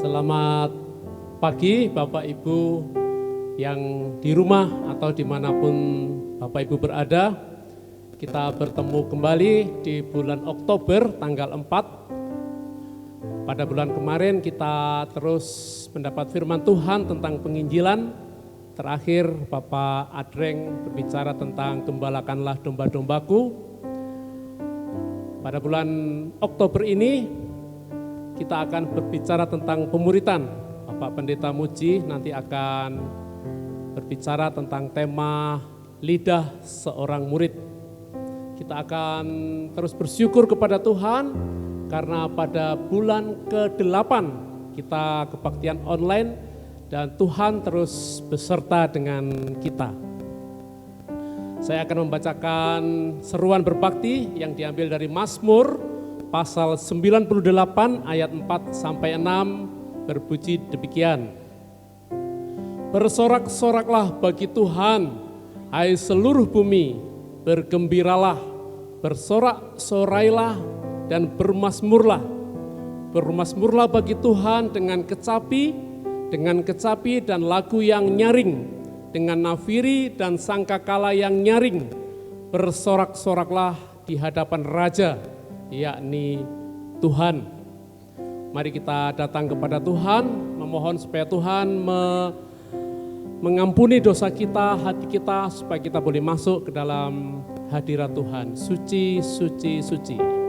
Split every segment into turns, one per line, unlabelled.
Selamat pagi Bapak Ibu yang di rumah atau dimanapun Bapak Ibu berada. Kita bertemu kembali di bulan Oktober tanggal 4. Pada bulan kemarin kita terus mendapat firman Tuhan tentang penginjilan. Terakhir Bapak Adreng berbicara tentang gembalakanlah domba-dombaku. Pada bulan Oktober ini kita akan berbicara tentang pemuritan. Bapak Pendeta Muji nanti akan berbicara tentang tema lidah seorang murid. Kita akan terus bersyukur kepada Tuhan karena pada bulan ke-8 kita kebaktian online dan Tuhan terus beserta dengan kita. Saya akan membacakan seruan berbakti yang diambil dari Mazmur pasal 98 ayat 4 sampai 6 berbunyi demikian. Bersorak-soraklah bagi Tuhan, hai seluruh bumi, bergembiralah, bersorak-sorailah dan bermazmurlah. Bermazmurlah bagi Tuhan dengan kecapi dan lagu yang nyaring, dengan nafiri dan sangkakala yang nyaring. Bersorak-soraklah di hadapan Raja, yakni Tuhan. Mari kita datang kepada Tuhan, memohon supaya Tuhan mengampuni dosa kita, hati kita, supaya kita boleh masuk ke dalam hadirat Tuhan. Suci, suci, suci.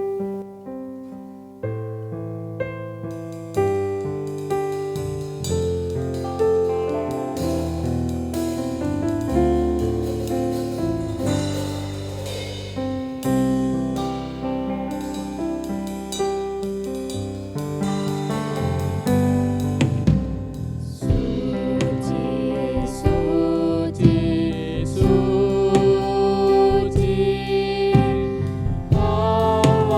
Oh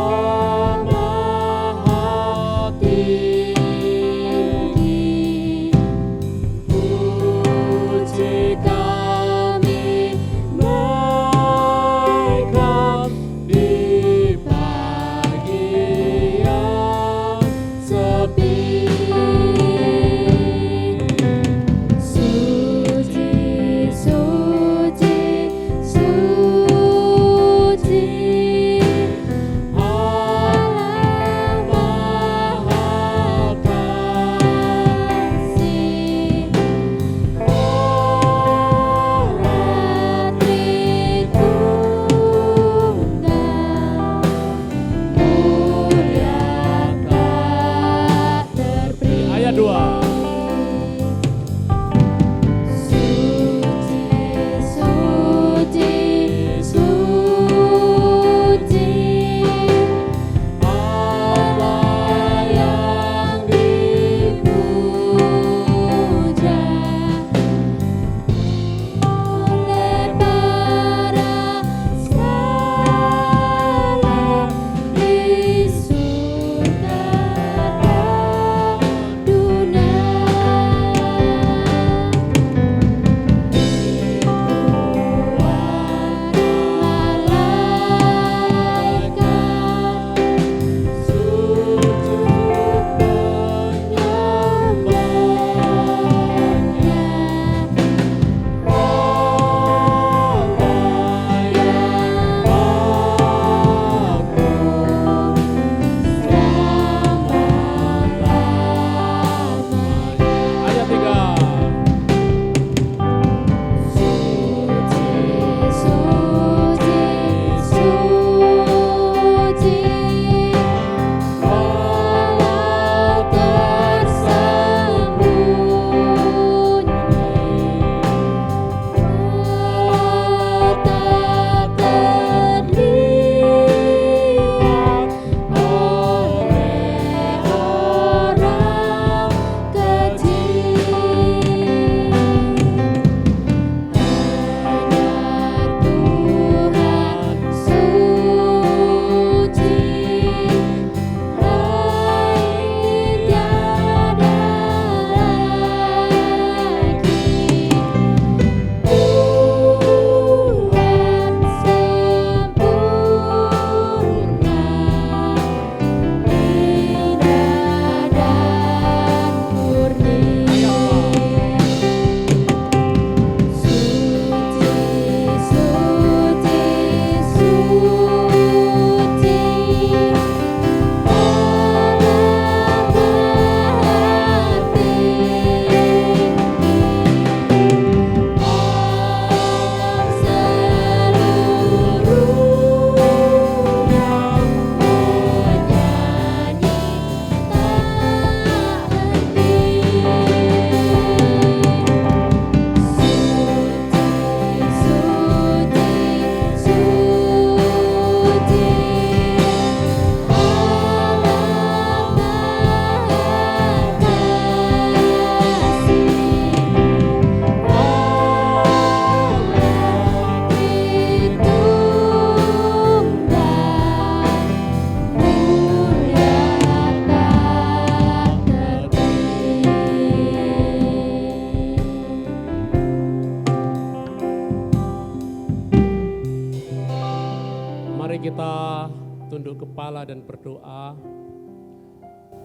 Mari kita tunduk kepala dan berdoa.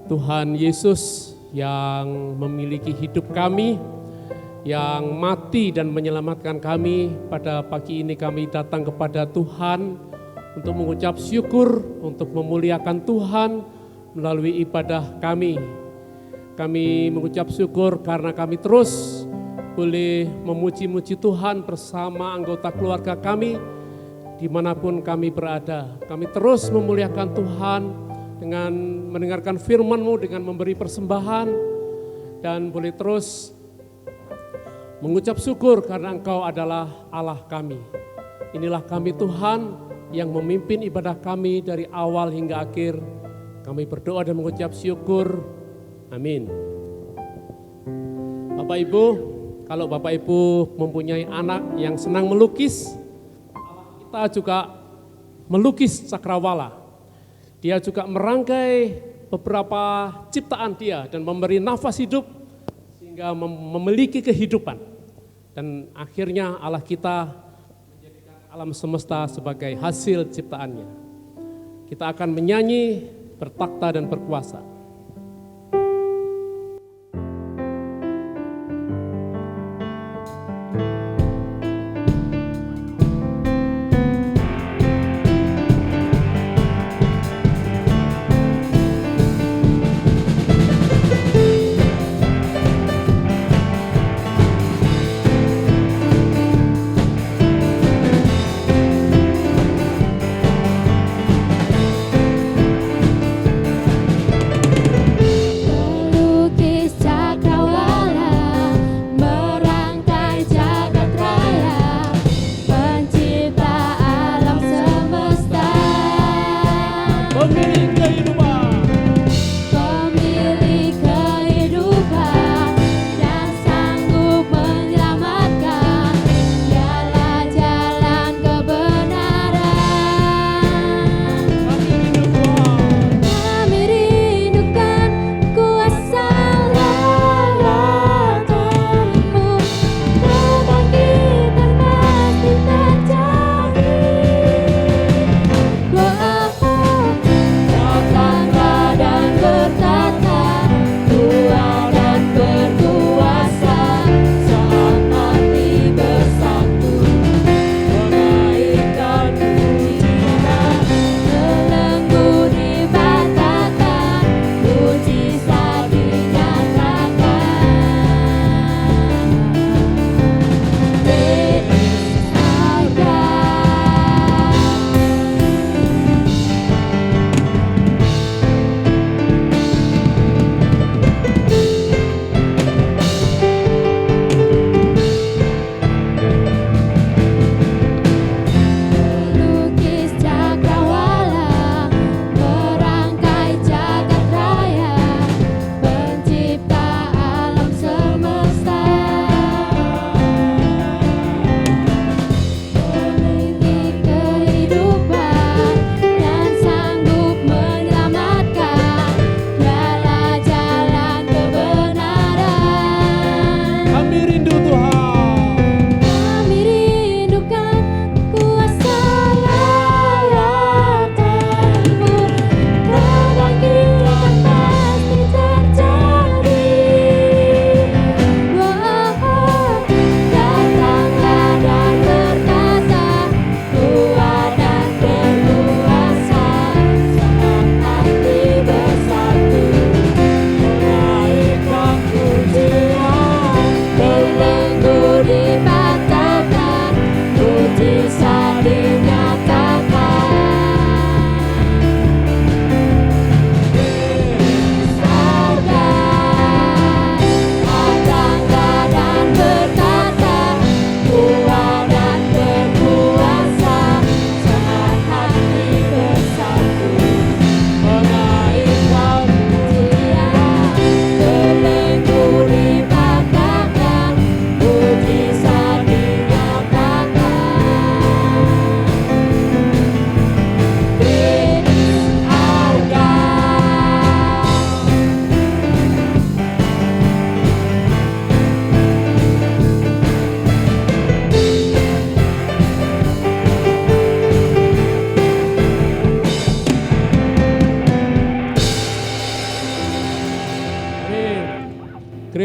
Tuhan Yesus yang memiliki hidup kami, yang mati dan menyelamatkan kami, pada pagi ini kami datang kepada Tuhan untuk mengucap syukur, untuk memuliakan Tuhan melalui ibadah kami. Kami mengucap syukur karena kami terus boleh memuji-muji Tuhan bersama anggota keluarga kami, dimanapun kami berada. Kami terus memuliakan Tuhan dengan mendengarkan firman-Mu, dengan memberi persembahan, dan boleh terus mengucap syukur karena Engkau adalah Allah kami. Inilah kami Tuhan yang memimpin ibadah kami dari awal hingga akhir. Kami berdoa dan mengucap syukur. Amin. Bapak Ibu, kalau Bapak Ibu mempunyai anak yang senang melukis, kita juga melukis cakrawala. Dia juga merangkai beberapa ciptaan dia dan memberi nafas hidup sehingga memiliki kehidupan. Dan akhirnya Allah kita menjadikan alam semesta sebagai hasil ciptaannya. Kita akan menyanyi bertakhta dan berkuasa.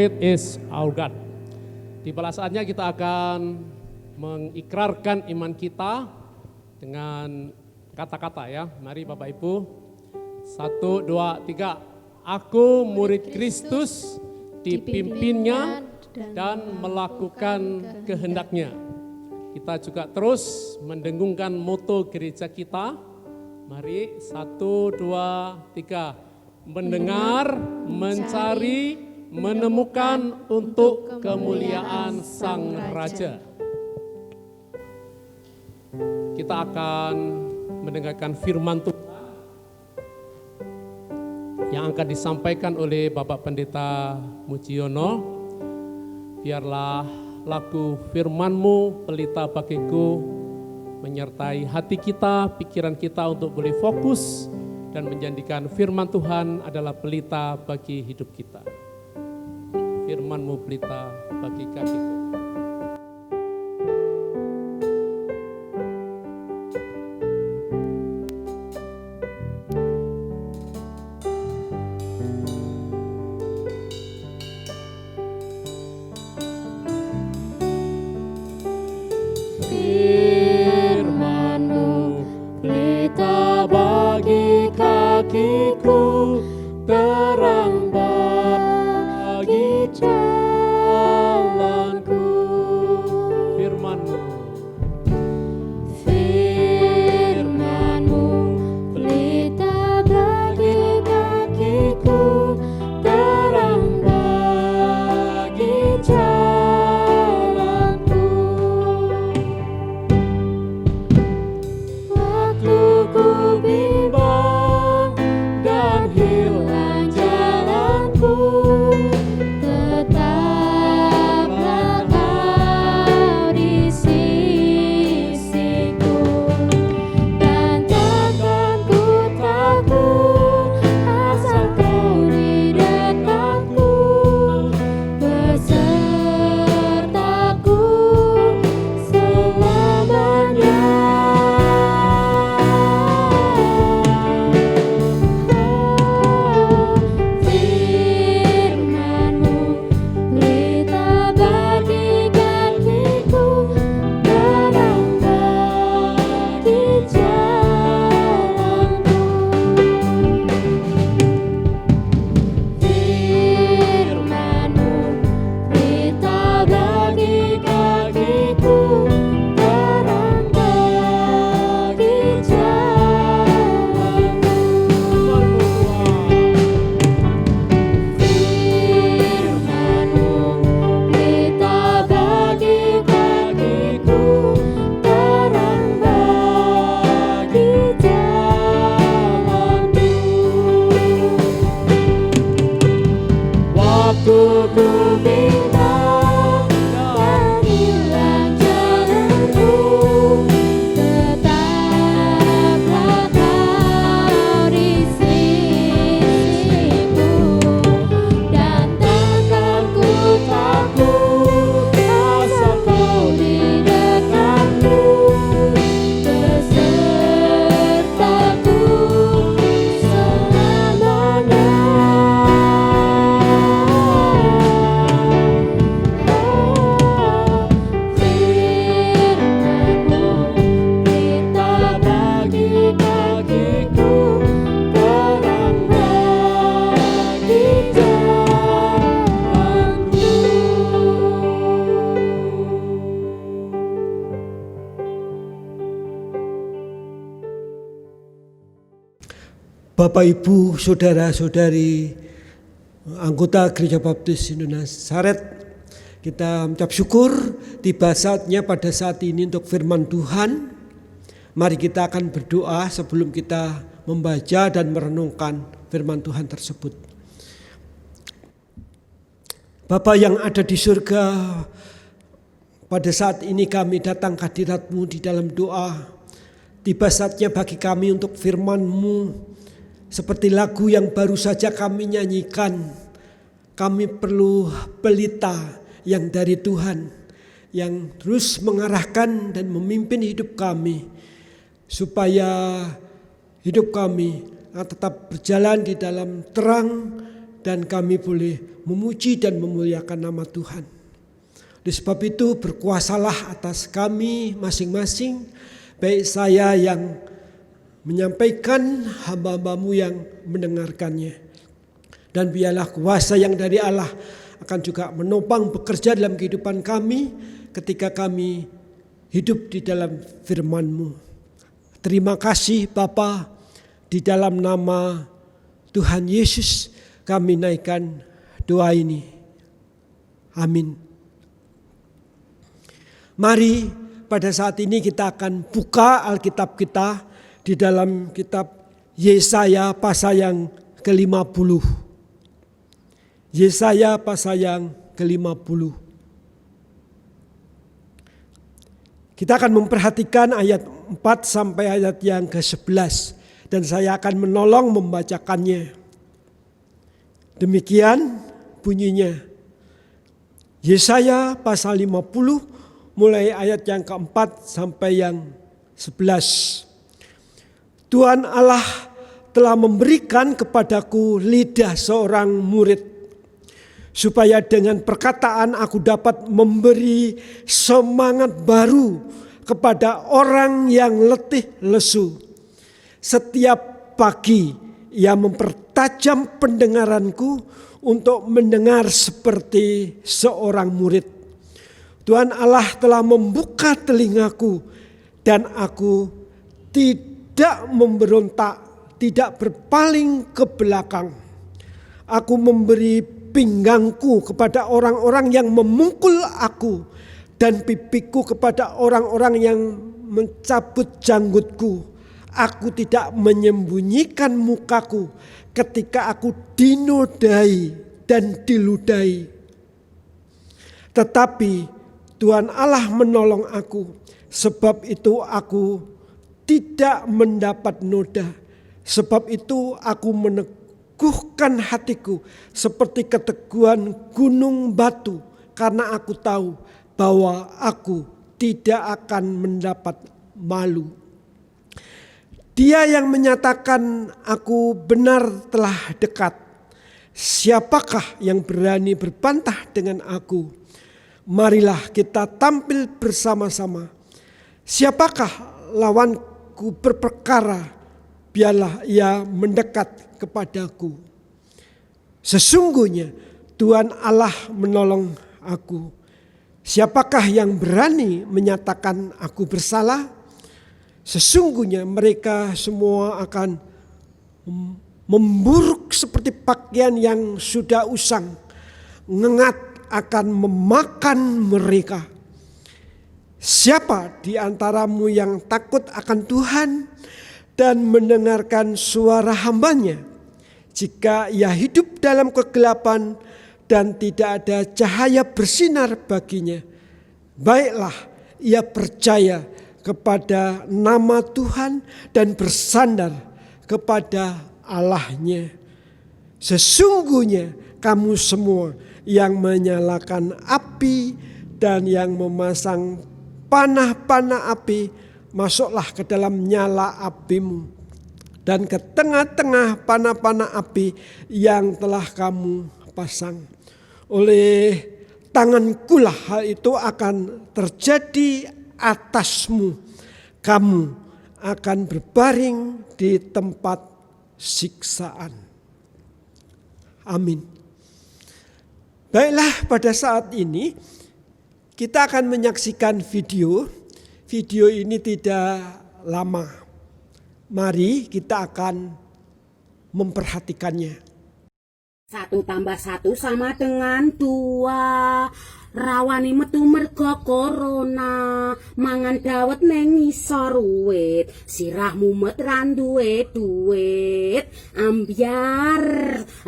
Great is our God. Di bala saatnya kita akan mengikrarkan iman kita dengan kata-kata ya. Mari Bapak Ibu. 1, 2, 3. Aku murid Kristus, dipimpinnya dan melakukan kehendaknya. Kita juga terus mendengungkan moto gereja kita. Mari 1, 2, 3. Mendengar, mencari, menemukan untuk kemuliaan Sang Raja. Kita akan mendengarkan firman Tuhan yang akan disampaikan oleh Bapak Pendeta Mujiono. Biarlah lagu firman-Mu, pelita bagiku, menyertai hati kita, pikiran kita untuk boleh fokus dan menjadikan firman Tuhan adalah pelita bagi hidup kita. Firman-Mu pelita bagi kakiku.
Terang bagi jalanku. Firman-Mu pelita bagi kakiku, terang bagi jalanku. Waktu ku bimbang dan hilang jalanku, tetaplah Kau di sisiku, dan takkan ku takut asal Kau di dekatku, besertaku selamanya. Firman-Mu pelita bagi kakiku, terang bagi jalanku. Firman-Mu pelita bagi kakiku, terang bagi jalanku. Firman-Mu pelita bagi kakiku, terang bagi jalanku. Waktu ku bimbang dan hilang jalanku, tetaplah Kau di sisiku, dan takkan ku takut asal Kau di dekatku, besertaku selamanya. Firman-Mu pelita bagi kakiku, terang bagi jalanku.
Bapak, Ibu, Saudara-saudari, anggota Gereja Baptis Indonesia Saret, kita mengucap syukur tiba saatnya pada saat ini untuk firman Tuhan. Mari kita akan berdoa sebelum kita membaca dan merenungkan firman Tuhan tersebut. Bapa yang ada di surga, pada saat ini kami datang ke hadirat-Mu di dalam doa. Tiba saatnya bagi kami untuk firman-Mu. Seperti lagu yang baru saja kami nyanyikan, kami perlu pelita yang dari Tuhan, yang terus mengarahkan dan memimpin hidup kami, supaya hidup kami tetap berjalan di dalam terang dan kami boleh memuji dan memuliakan nama Tuhan. Oleh sebab itu berkuasalah atas kami masing-masing, baik saya yang menyampaikan, hamba-hambamu yang mendengarkannya. Dan biarlah kuasa yang dari Allah akan juga menopang bekerja dalam kehidupan kami ketika kami hidup di dalam firman-Mu. Terima kasih Bapa, di dalam nama Tuhan Yesus kami naikkan doa ini. Amin. Mari pada saat ini kita akan buka Alkitab kita di dalam kitab Yesaya pasal yang ke-50. Yesaya pasal yang ke-50. Kita akan memperhatikan ayat 4 sampai ayat yang ke-11 dan saya akan menolong membacakannya. Demikian bunyinya. Yesaya pasal 50 mulai ayat yang ke-4 sampai yang 11. Tuhan Allah telah memberikan kepadaku lidah seorang murid, supaya dengan perkataan aku dapat memberi semangat baru kepada orang yang letih lesu. Setiap pagi ia mempertajam pendengaranku untuk mendengar seperti seorang murid. Tuhan Allah telah membuka telingaku dan aku tidak memberontak, tidak berpaling ke belakang. Aku memberi pinggangku kepada orang-orang yang memukul aku dan pipiku kepada orang-orang yang mencabut janggutku. Aku tidak menyembunyikan mukaku ketika aku dinodai dan diludahi. Tetapi Tuhan Allah menolong aku, sebab itu aku tidak mendapat noda. Sebab itu aku meneguhkan hatiku seperti keteguhan gunung batu, karena aku tahu bahwa aku tidak akan mendapat malu. Dia yang menyatakan aku benar telah dekat. Siapakah yang berani berbantah dengan aku? Marilah kita tampil bersama-sama. Siapakah lawanku berperkara? Biarlah ia mendekat kepadaku. Sesungguhnya Tuhan Allah menolong aku. Siapakah yang berani menyatakan aku bersalah? Sesungguhnya mereka semua akan memburuk seperti pakaian yang sudah usang. Ngengat akan memakan mereka. Siapa di antaramu yang takut akan Tuhan dan mendengarkan suara hambanya? Jika ia hidup dalam kegelapan dan tidak ada cahaya bersinar baginya, baiklah ia percaya kepada nama Tuhan dan bersandar kepada Allahnya. Sesungguhnya kamu semua yang menyalakan api dan yang memasang panah-panah api, masuklah ke dalam nyala apimu dan ke tengah-tengah panah-panah api yang telah kamu pasang. Oleh tangankulah hal itu akan terjadi atasmu. Kamu akan berbaring di tempat siksaan. Amin. Baiklah, pada saat ini kita akan menyaksikan video. Video ini tidak lama. Mari kita akan memperhatikannya.
1 tambah 1 sama dengan 2. Rawani metu merga corona, mangan dawet neng ngisor wit, sirah mumet randuwe duit, ambyar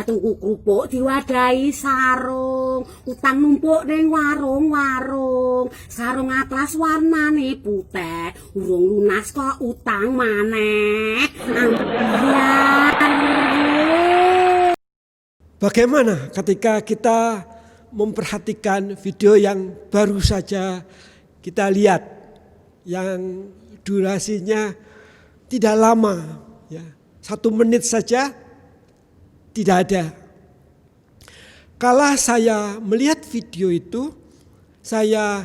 tuku krupuk diwadahi sarung, utang numpuk neng warung-warung, sarung atlas warnane putih, urung lunas kok utang maneh, ambyar.
Bagaimana ketika kita memperhatikan video yang baru saja kita lihat, yang durasinya tidak lama, ya, 1 menit saja tidak ada. Kala saya melihat video itu, saya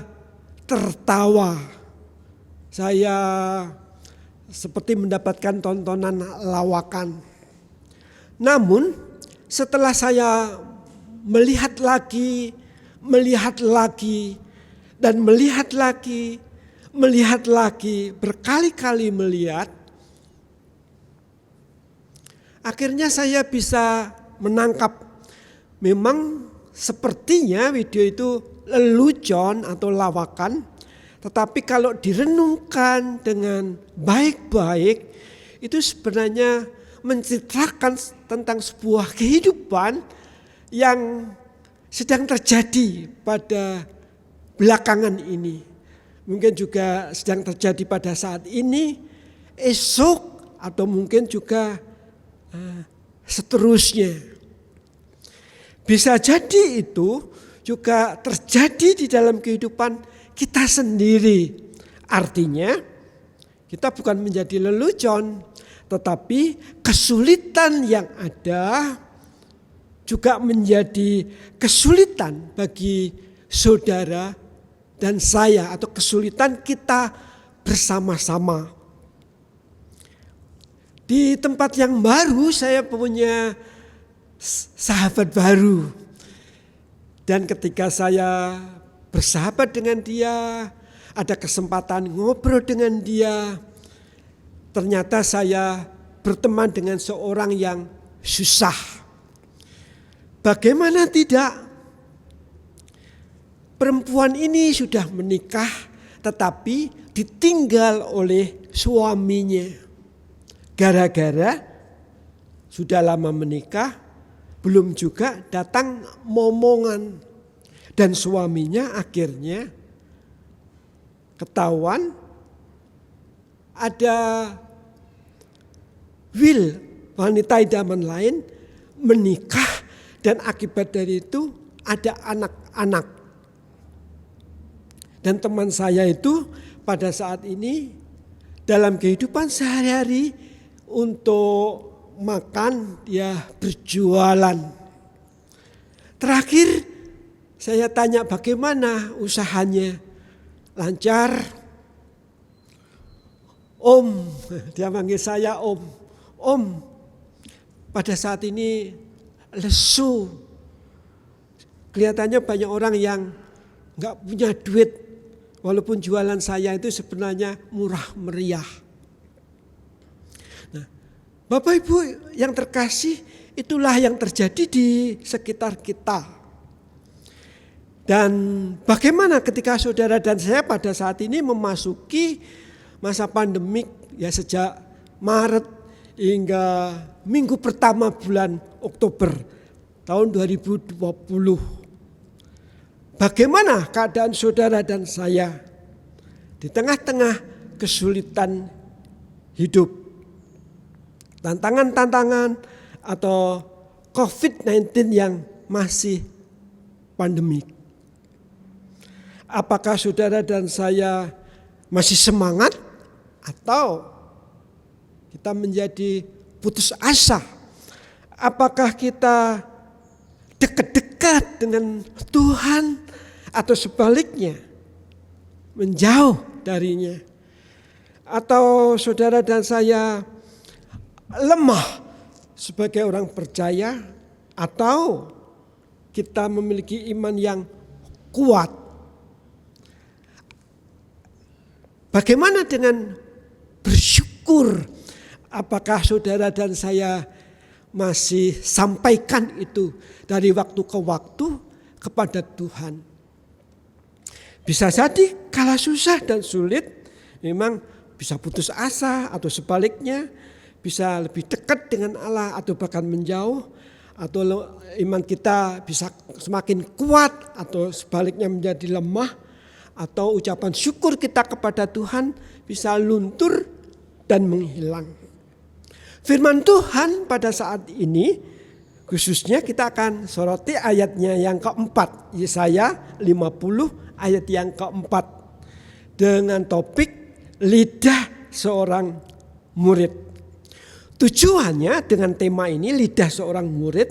tertawa. Saya seperti mendapatkan tontonan lawakan. Namun setelah saya melihat lagi, dan melihat lagi, berkali-kali melihat, akhirnya saya bisa menangkap memang sepertinya video itu lelucon atau lawakan, tetapi kalau direnungkan dengan baik-baik itu sebenarnya menceritakan tentang sebuah kehidupan yang sedang terjadi pada belakangan ini. Mungkin juga sedang terjadi pada saat ini, esok, atau mungkin juga seterusnya. Bisa jadi itu juga terjadi di dalam kehidupan kita sendiri. Artinya kita bukan menjadi lelucon, tetapi kesulitan yang ada juga menjadi kesulitan bagi saudara dan saya, atau kesulitan kita bersama-sama. Di tempat yang baru saya punya sahabat baru. Dan ketika saya bersahabat dengan dia, ada kesempatan ngobrol dengan dia, ternyata saya berteman dengan seorang yang susah. Bagaimana tidak? Perempuan ini sudah menikah tetapi ditinggal oleh suaminya. Gara-gara sudah lama menikah, belum juga datang momongan. Dan suaminya akhirnya ketahuan ada wanita idaman lain menikah, dan akibat dari itu ada anak-anak. Dan teman saya itu pada saat ini dalam kehidupan sehari-hari untuk makan dia berjualan. Terakhir saya tanya bagaimana usahanya, lancar? Om, dia manggil saya Om. Om, pada saat ini lesu. Kelihatannya banyak orang yang gak punya duit, walaupun jualan saya itu sebenarnya murah meriah. Nah, Bapak Ibu yang terkasih, itulah yang terjadi di sekitar kita. Dan bagaimana ketika saudara dan saya pada saat ini memasuki masa pandemik, ya sejak Maret hingga minggu pertama bulan Oktober tahun 2020. Bagaimana keadaan saudara dan saya di tengah-tengah kesulitan hidup, tantangan-tantangan atau COVID-19 yang masih pandemik? Apakah saudara dan saya masih semangat atau kita menjadi putus asa? Apakah kita dekat-dekat dengan Tuhan atau sebaliknya menjauh darinya? Atau saudara dan saya lemah sebagai orang percaya, atau kita memiliki iman yang kuat? Bagaimana dengan bersyukur? Apakah saudara dan saya masih sampaikan itu dari waktu ke waktu kepada Tuhan? Bisa jadi kala susah dan sulit memang bisa putus asa, atau sebaliknya bisa lebih dekat dengan Allah atau bahkan menjauh, atau iman kita bisa semakin kuat atau sebaliknya menjadi lemah, atau ucapan syukur kita kepada Tuhan bisa luntur dan menghilang. Firman Tuhan pada saat ini khususnya kita akan soroti ayatnya yang keempat, Yesaya 50 ayat yang keempat, dengan topik lidah seorang murid. Tujuannya dengan tema ini, lidah seorang murid,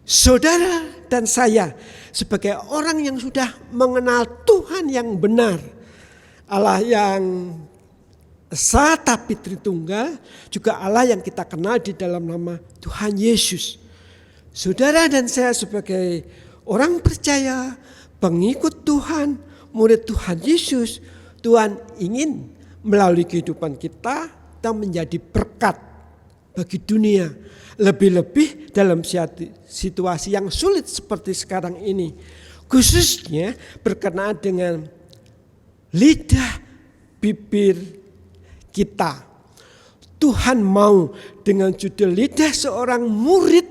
saudara dan saya sebagai orang yang sudah mengenal Tuhan yang benar, Allah yang Esa tapi Tritunggal, juga Allah yang kita kenal di dalam nama Tuhan Yesus. Saudara dan saya sebagai orang percaya, pengikut Tuhan, murid Tuhan Yesus, Tuhan ingin melalui kehidupan kita menjadi berkat bagi dunia. Lebih-lebih dalam situasi yang sulit seperti sekarang ini. Khususnya berkenaan dengan lidah bibir kita. Tuhan mau dengan judul lidah seorang murid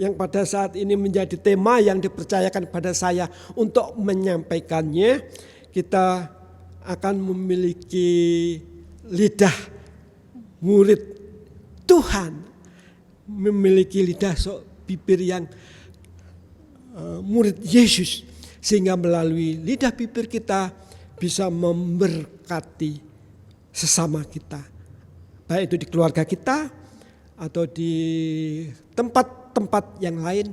yang pada saat ini menjadi tema yang dipercayakan pada saya untuk menyampaikannya. Kita akan memiliki lidah murid Tuhan, memiliki lidah bibir yang murid Yesus, sehingga melalui lidah bibir kita bisa memberkati sesama kita, baik itu di keluarga kita atau di tempat-tempat yang lain,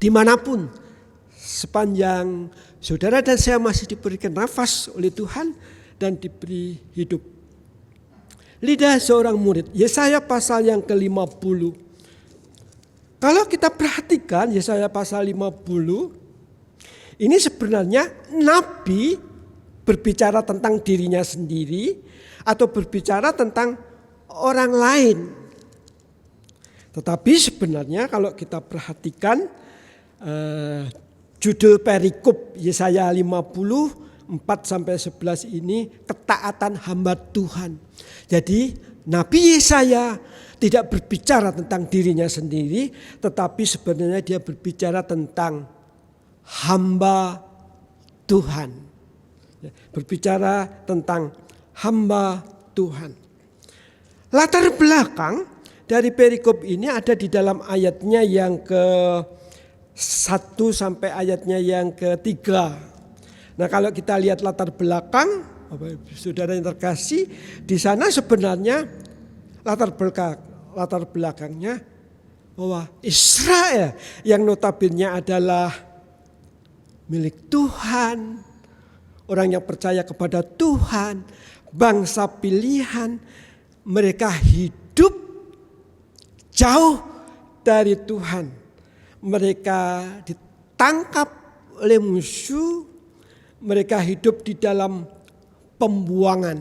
dimanapun, sepanjang saudara dan saya masih diberikan nafas oleh Tuhan dan diberi hidup. Lidah seorang murid, Yesaya pasal yang ke-50. Kalau kita perhatikan Yesaya pasal 50, ini sebenarnya Nabi berbicara tentang dirinya sendiri atau berbicara tentang orang lain. Tetapi sebenarnya kalau kita perhatikan judul perikop Yesaya 54-11 ini ketaatan hamba Tuhan. Jadi Nabi Yesaya tidak berbicara tentang dirinya sendiri, tetapi sebenarnya dia berbicara tentang hamba Tuhan. Berbicara tentang hamba Tuhan. Latar belakang dari perikop ini ada di dalam ayatnya yang ke-1 sampai ayatnya yang ke-3. Nah, kalau kita lihat latar belakang, saudara yang terkasih, di sana sebenarnya latar belakangnya bahwa Israel yang notabene adalah milik Tuhan, orang yang percaya kepada Tuhan, bangsa pilihan, mereka hidup jauh dari Tuhan. Mereka ditangkap oleh musuh, mereka hidup di dalam pembuangan.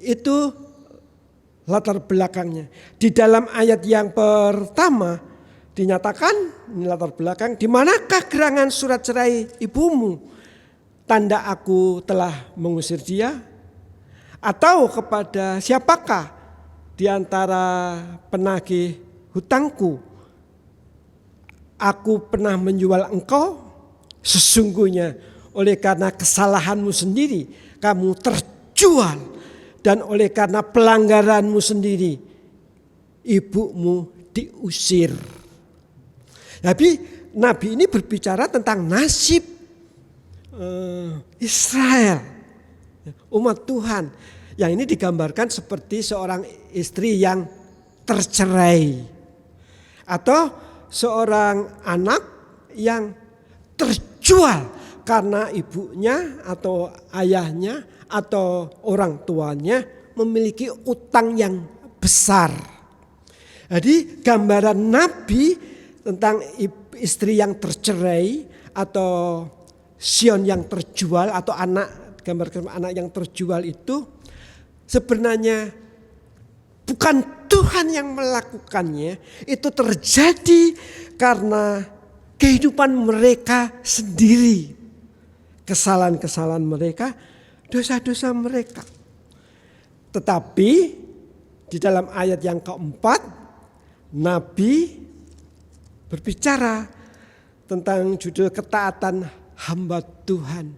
Itu latar belakangnya. Di dalam ayat yang pertama dinyatakan, ini latar belakang, di manakah gerangan surat cerai ibumu? Tanda aku telah mengusir dia? Atau kepada siapakah di antara penagih hutangku aku pernah menjual engkau? Sesungguhnya oleh karena kesalahanmu sendiri kamu terjual, dan oleh karena pelanggaranmu sendiri ibumu diusir. Tapi Nabi ini berbicara tentang nasib Israel, umat Tuhan. Yang ini digambarkan seperti seorang istri yang tercerai, atau seorang anak yang terjual karena ibunya atau ayahnya atau orang tuanya memiliki utang yang besar. Jadi gambaran Nabi tentang istri yang tercerai atau Sion yang terjual atau gambar anak yang terjual itu sebenarnya bukan Tuhan yang melakukannya, itu terjadi karena kehidupan mereka sendiri, kesalahan-kesalahan mereka, dosa-dosa mereka. Tetapi di dalam ayat yang keempat, Nabi berbicara tentang judul ketaatan hamba Tuhan.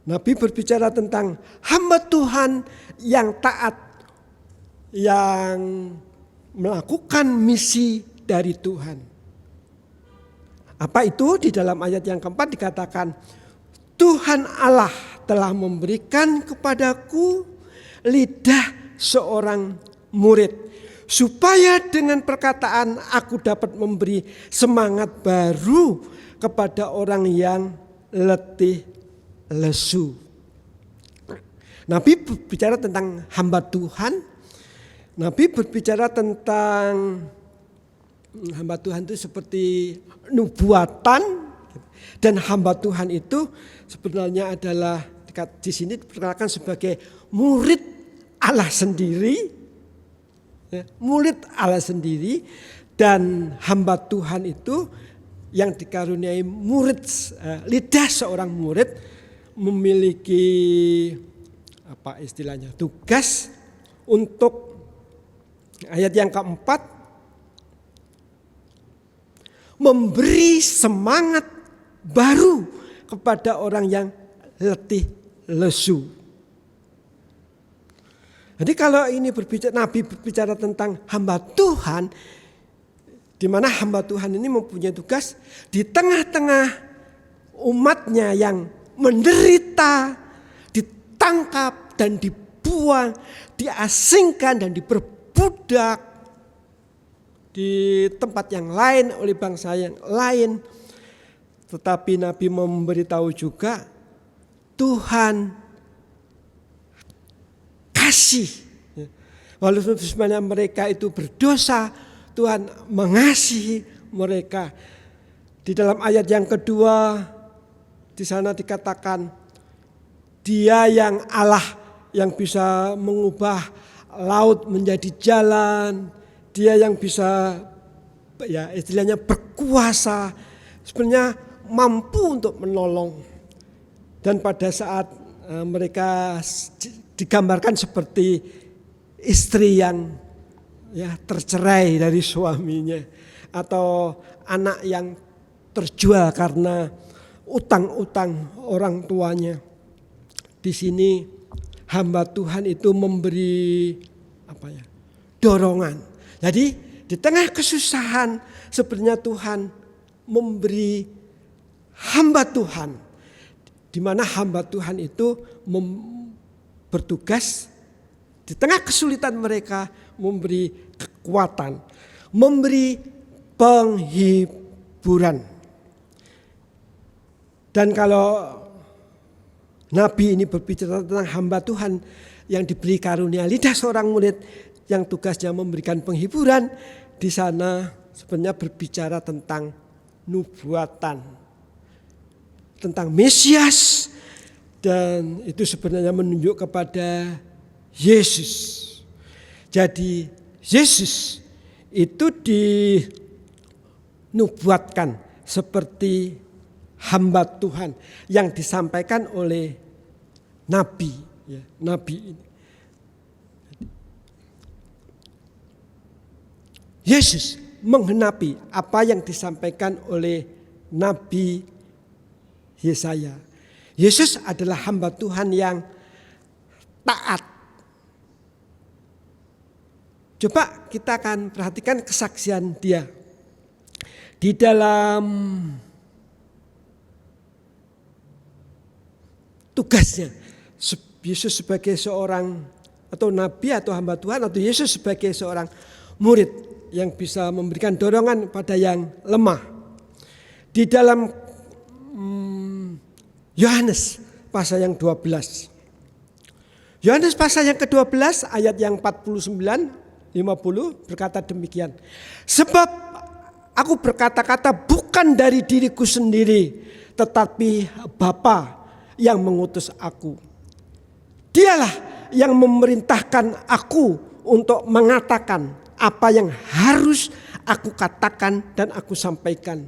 Nabi berbicara tentang hamba Tuhan yang taat, yang melakukan misi dari Tuhan. Apa itu? Di dalam ayat yang keempat dikatakan, Tuhan Allah telah memberikan kepadaku lidah seorang murid. Supaya dengan perkataan aku dapat memberi semangat baru kepada orang yang letih lesu. Nabi berbicara tentang hamba Tuhan. Nabi berbicara tentang hamba Tuhan itu seperti nubuatan. Dan hamba Tuhan itu sebenarnya adalah di sini diperkenalkan sebagai murid Allah sendiri. Murid Allah sendiri, dan hamba Tuhan itu yang dikaruniai murid, lidah seorang murid memiliki apa istilahnya, tugas untuk ayat yang keempat, memberi semangat baru kepada orang yang letih lesu. Jadi kalau ini Nabi berbicara tentang hamba Tuhan, di mana hamba Tuhan ini mempunyai tugas di tengah-tengah umatnya yang menderita, ditangkap dan dibuang, diasingkan dan diperbudak di tempat yang lain oleh bangsa yang lain. Tetapi Nabi memberitahu juga Tuhan kasih. Walaupun sebenarnya mereka itu berdosa, Tuhan mengasihi mereka. Di dalam ayat yang kedua, di sana dikatakan, Dia yang Allah yang bisa mengubah laut menjadi jalan, Dia yang bisa ya istilahnya berkuasa, sebenarnya mampu untuk menolong. Dan pada saat mereka digambarkan seperti istri yang ya tercerai dari suaminya, atau anak yang terjual karena utang-utang orang tuanya. Di sini hamba Tuhan itu memberi dorongan. Jadi di tengah kesusahan sebenarnya Tuhan memberi hamba Tuhan, di mana hamba Tuhan itu bertugas di tengah kesulitan mereka, memberi kekuatan, memberi penghiburan. Dan kalau Nabi ini berbicara tentang hamba Tuhan yang diberi karunia lidah seorang murid yang tugasnya memberikan penghiburan, di sana sebenarnya berbicara tentang nubuatan, tentang Mesias. Dan itu sebenarnya menunjuk kepada Yesus. Jadi Yesus itu dinubuatkan seperti hamba Tuhan yang disampaikan oleh Nabi. Ya, Nabi ini. Yesus menggenapi apa yang disampaikan oleh Nabi Yesaya. Yesus adalah hamba Tuhan yang taat. Coba kita akan perhatikan kesaksian dia. Di dalam tugasnya, Yesus sebagai seorang atau nabi atau hamba Tuhan, atau Yesus sebagai seorang murid yang bisa memberikan dorongan pada yang lemah. Di dalam Yohanes pasal yang 12. Yohanes pasal yang ke-12 ayat yang 49, 50 berkata demikian. Sebab aku berkata-kata bukan dari diriku sendiri, tetapi Bapa yang mengutus aku. Dialah yang memerintahkan aku untuk mengatakan apa yang harus aku katakan dan aku sampaikan.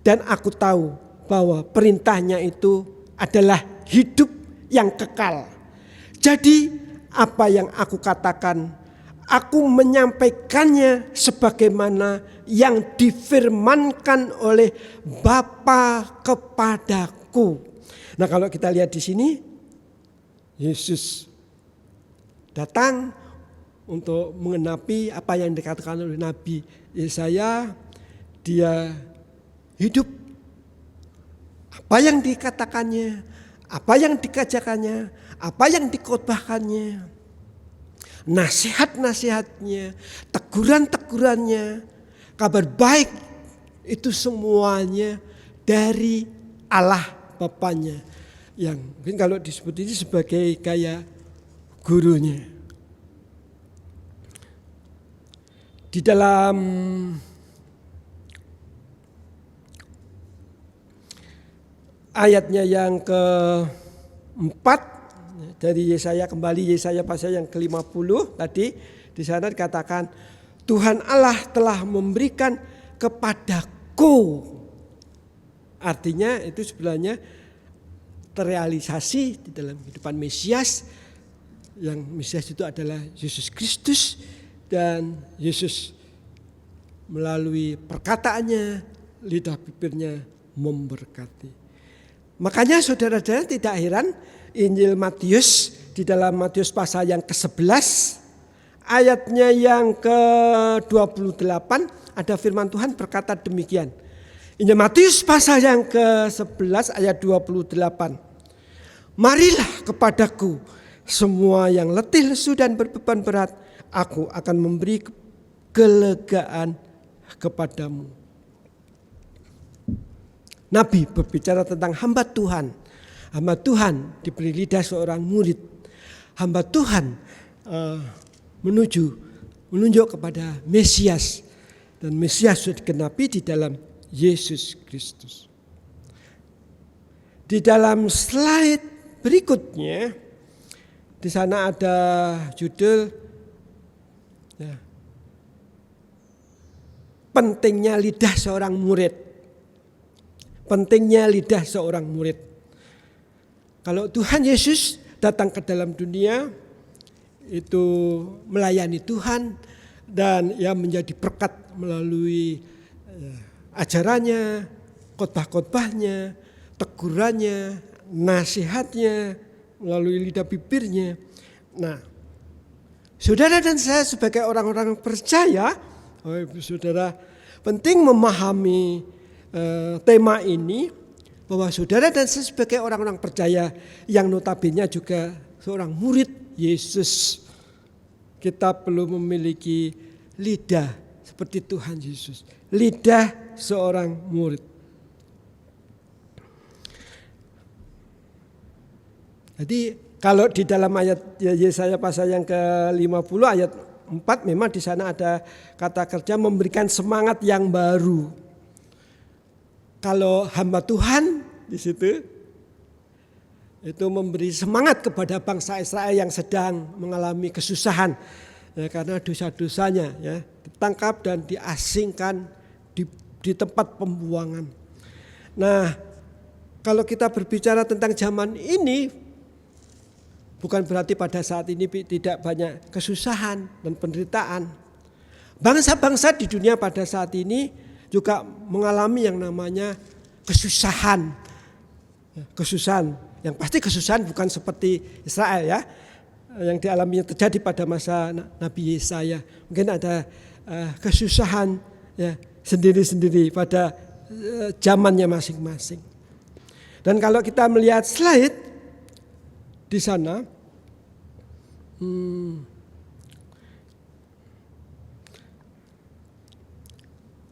Dan aku tahu bahwa perintahnya itu adalah hidup yang kekal. Jadi apa yang aku katakan, aku menyampaikannya sebagaimana yang difirmankan oleh Bapa kepadaku. Nah, kalau kita lihat di sini, Yesus datang untuk menggenapi apa yang dikatakan oleh Nabi Yesaya. Dia hidup apa yang dikatakannya, apa yang dikerjakannya, apa yang dikhotbahkannya. nasihat-nasihatnya, teguran-tegurannya, kabar baik itu semuanya dari Allah Bapanya. Yang mungkin kalau disebut ini sebagai kayak gurunya. Di dalam ayatnya yang keempat dari Yesaya, kembali Yesaya pasal yang ke-50 tadi, di sana dikatakan Tuhan Allah telah memberikan kepadaku. Artinya itu sebenarnya terrealisasi di dalam kehidupan Mesias, yang Mesias itu adalah Yesus Kristus, dan Yesus melalui perkataannya, lidah bibirnya memberkati. Makanya saudara-saudara tidak heran Injil Matius di dalam Matius pasal yang ke-11 ayatnya yang ke-28 ada firman Tuhan berkata demikian. Injil Matius pasal yang ke-11 ayat 28. Marilah kepadaku semua yang letih lesu dan berbeban berat, aku akan memberi kelegaan kepadamu. Nabi berbicara tentang hamba Tuhan. Hamba Tuhan diberi lidah seorang murid. Hamba Tuhan menunjuk kepada Mesias. Dan Mesias sudah digenapi di dalam Yesus Kristus. Di dalam slide berikutnya, di sana ada judul pentingnya lidah seorang murid. Pentingnya lidah seorang murid. Kalau Tuhan Yesus datang ke dalam dunia itu melayani Tuhan dan ia menjadi berkat melalui ajarannya, khotbah-khotbahnya, tegurannya, nasihatnya, melalui lidah bibirnya. Nah, saudara dan saya sebagai orang-orang percaya, saudara penting memahami tema ini, bahwa saudara dan saya sebagai orang-orang percaya yang notabene juga seorang murid Yesus, kita perlu memiliki lidah seperti Tuhan Yesus, lidah seorang murid. Jadi kalau di dalam ayat Yesaya pasal yang ke-50 ayat 4 memang di sana ada kata kerja memberikan semangat yang baru. Kalau hamba Tuhan di situ itu memberi semangat kepada bangsa Israel yang sedang mengalami kesusahan ya, karena dosa-dosanya ya, ditangkap dan diasingkan di tempat pembuangan. Nah, kalau kita berbicara tentang zaman ini, bukan berarti pada saat ini tidak banyak kesusahan dan penderitaan. Bangsa-bangsa di dunia pada saat ini juga mengalami yang namanya kesusahan. Kesusahan, yang pasti kesusahan bukan seperti Israel ya, yang dialaminya terjadi pada masa Nabi Yesaya. Mungkin ada kesusahan ya sendiri-sendiri pada zamannya masing-masing. Dan kalau kita melihat slide di sana,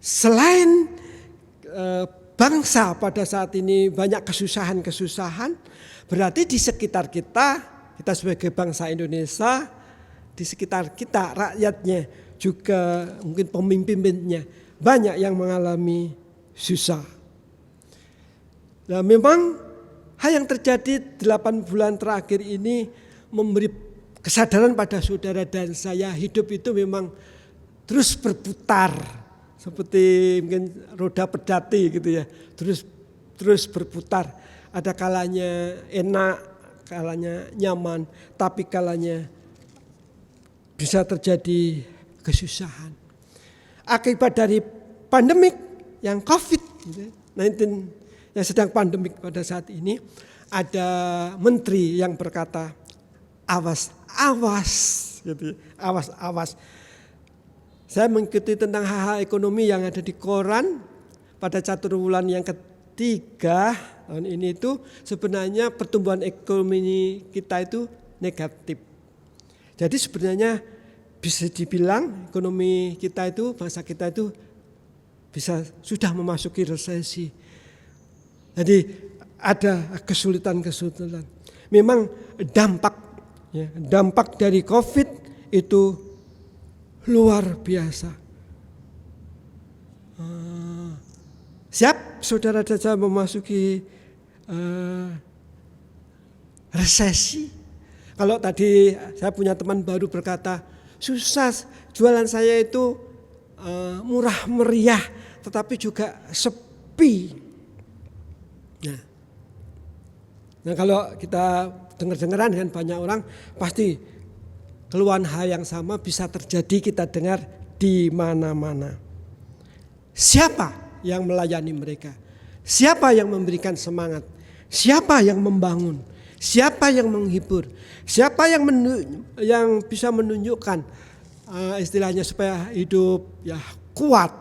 selain bangsa pada saat ini banyak kesusahan-kesusahan, berarti di sekitar kita sebagai bangsa Indonesia, di sekitar kita rakyatnya juga mungkin pemimpin-pemimpinnya banyak yang mengalami susah. Nah, memang hal yang terjadi 8 bulan terakhir ini memberi kesadaran pada saudara dan saya, hidup itu memang terus berputar. Seperti mungkin roda pedati gitu ya, terus berputar. Ada kalanya enak, kalanya nyaman, tapi kalanya bisa terjadi kesusahan. Akibat dari pandemik yang COVID-19 yang sedang pandemik pada saat ini, ada menteri yang berkata, awas, gitu, awas. Saya mengikuti tentang hal-hal ekonomi yang ada di koran pada caturwulan yang ketiga tahun ini itu sebenarnya pertumbuhan ekonomi kita itu negatif. Jadi sebenarnya bisa dibilang ekonomi kita itu, bangsa kita itu sudah memasuki resesi. Jadi ada kesulitan-kesulitan. Memang dampak dari COVID itu luar biasa. Siap saudara saja memasuki resesi? Kalau tadi saya punya teman baru berkata, susah jualan saya itu murah meriah tetapi juga sepi. Nah kalau kita dengar-dengaran dengan banyak orang, pasti keluhan hal yang sama bisa terjadi kita dengar di mana-mana. Siapa yang melayani mereka? Siapa yang memberikan semangat? Siapa yang membangun? Siapa yang menghibur? Siapa yang bisa menunjukkan istilahnya supaya hidup ya kuat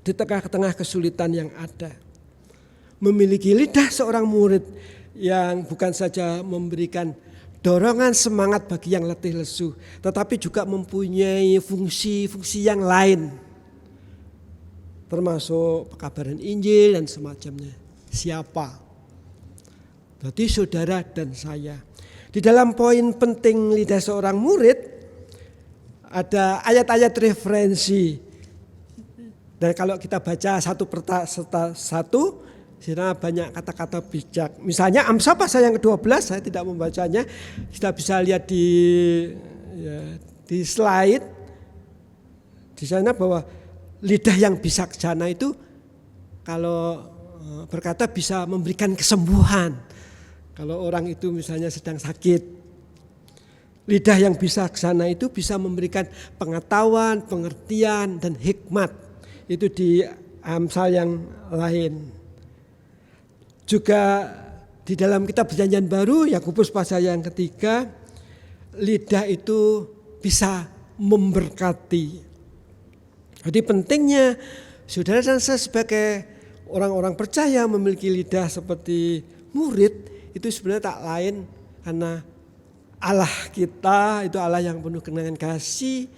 di tengah-tengah kesulitan yang ada? Memiliki lidah seorang murid yang bukan saja memberikan dorongan semangat bagi yang letih lesu, tetapi juga mempunyai fungsi-fungsi yang lain, termasuk pekabaran Injil dan semacamnya. Siapa? Berarti saudara dan saya. Di dalam poin penting lidah seorang murid ada ayat-ayat referensi. Dan kalau kita baca satu per satu, karena banyak kata-kata bijak. Misalnya Amsal pasal yang ke-12, saya tidak membacanya. Kita bisa lihat di slide. Di sana bahwa lidah yang bijaksana itu kalau berkata bisa memberikan kesembuhan. Kalau orang itu misalnya sedang sakit. Lidah yang bijaksana itu bisa memberikan pengetahuan, pengertian, dan hikmat. Itu di Amsal yang lain. Juga di dalam kitab Perjanjian Baru, Yakobus pasal yang ketiga, lidah itu bisa memberkati. Jadi pentingnya saudara dan saya sebagai orang-orang percaya memiliki lidah seperti murid itu sebenarnya tak lain karena Allah kita itu Allah yang penuh dengan kasih.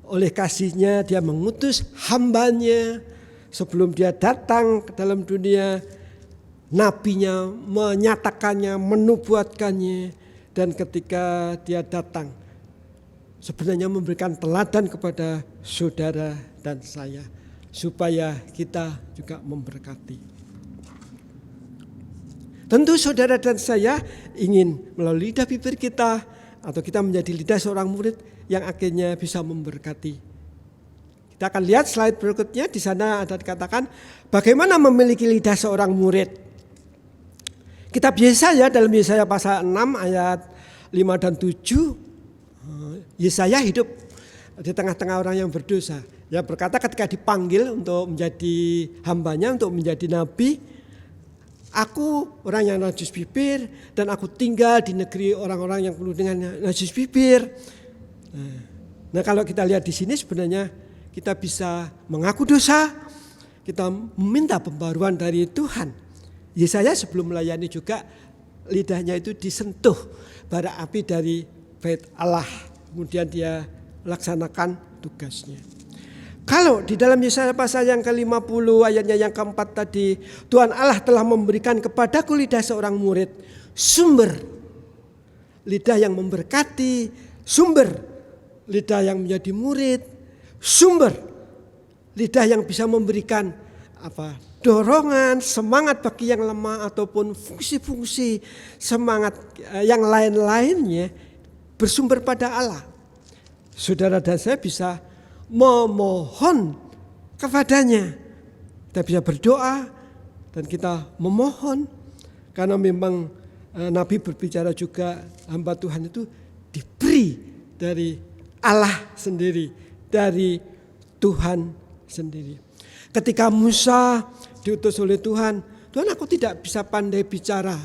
Oleh kasihnya dia mengutus hambanya sebelum dia datang ke dalam dunia. Nabinya menyatakannya, menubuatkannya, dan ketika dia datang sebenarnya memberikan teladan kepada saudara dan saya supaya kita juga memberkati. Tentu saudara dan saya ingin melalui lidah bibir kita atau kita menjadi lidah seorang murid yang akhirnya bisa memberkati. Kita akan lihat slide berikutnya, di sana ada dikatakan bagaimana memiliki lidah seorang murid. Kitab Yesaya dalam Yesaya pasal 6 ayat 5 dan 7. Yesaya hidup di tengah-tengah orang yang berdosa. Dia berkata ketika dipanggil untuk menjadi hambanya, untuk menjadi nabi. Aku orang yang najis bibir dan aku tinggal di negeri orang-orang yang penuh dengan najis bibir. Nah kalau kita lihat di sini sebenarnya kita bisa mengaku dosa. Kita meminta pembaruan dari Tuhan. Yesaya sebelum melayani juga lidahnya itu disentuh bara api dari bait Allah. Kemudian dia laksanakan tugasnya. Kalau di dalam Yesaya pasal yang ke-50 ayatnya yang keempat tadi, Tuhan Allah telah memberikan kepadaku lidah seorang murid, sumber lidah yang memberkati, sumber lidah yang menjadi murid, sumber lidah yang bisa memberikan dorongan, semangat bagi yang lemah ataupun fungsi-fungsi semangat yang lain-lainnya bersumber pada Allah. Saudara dan saya bisa memohon kepadanya. Kita bisa berdoa dan kita memohon karena memang Nabi berbicara juga hamba Tuhan itu diberi dari Allah sendiri, dari Tuhan sendiri. Ketika Musa diutus oleh Tuhan, Tuhan aku tidak bisa pandai bicara.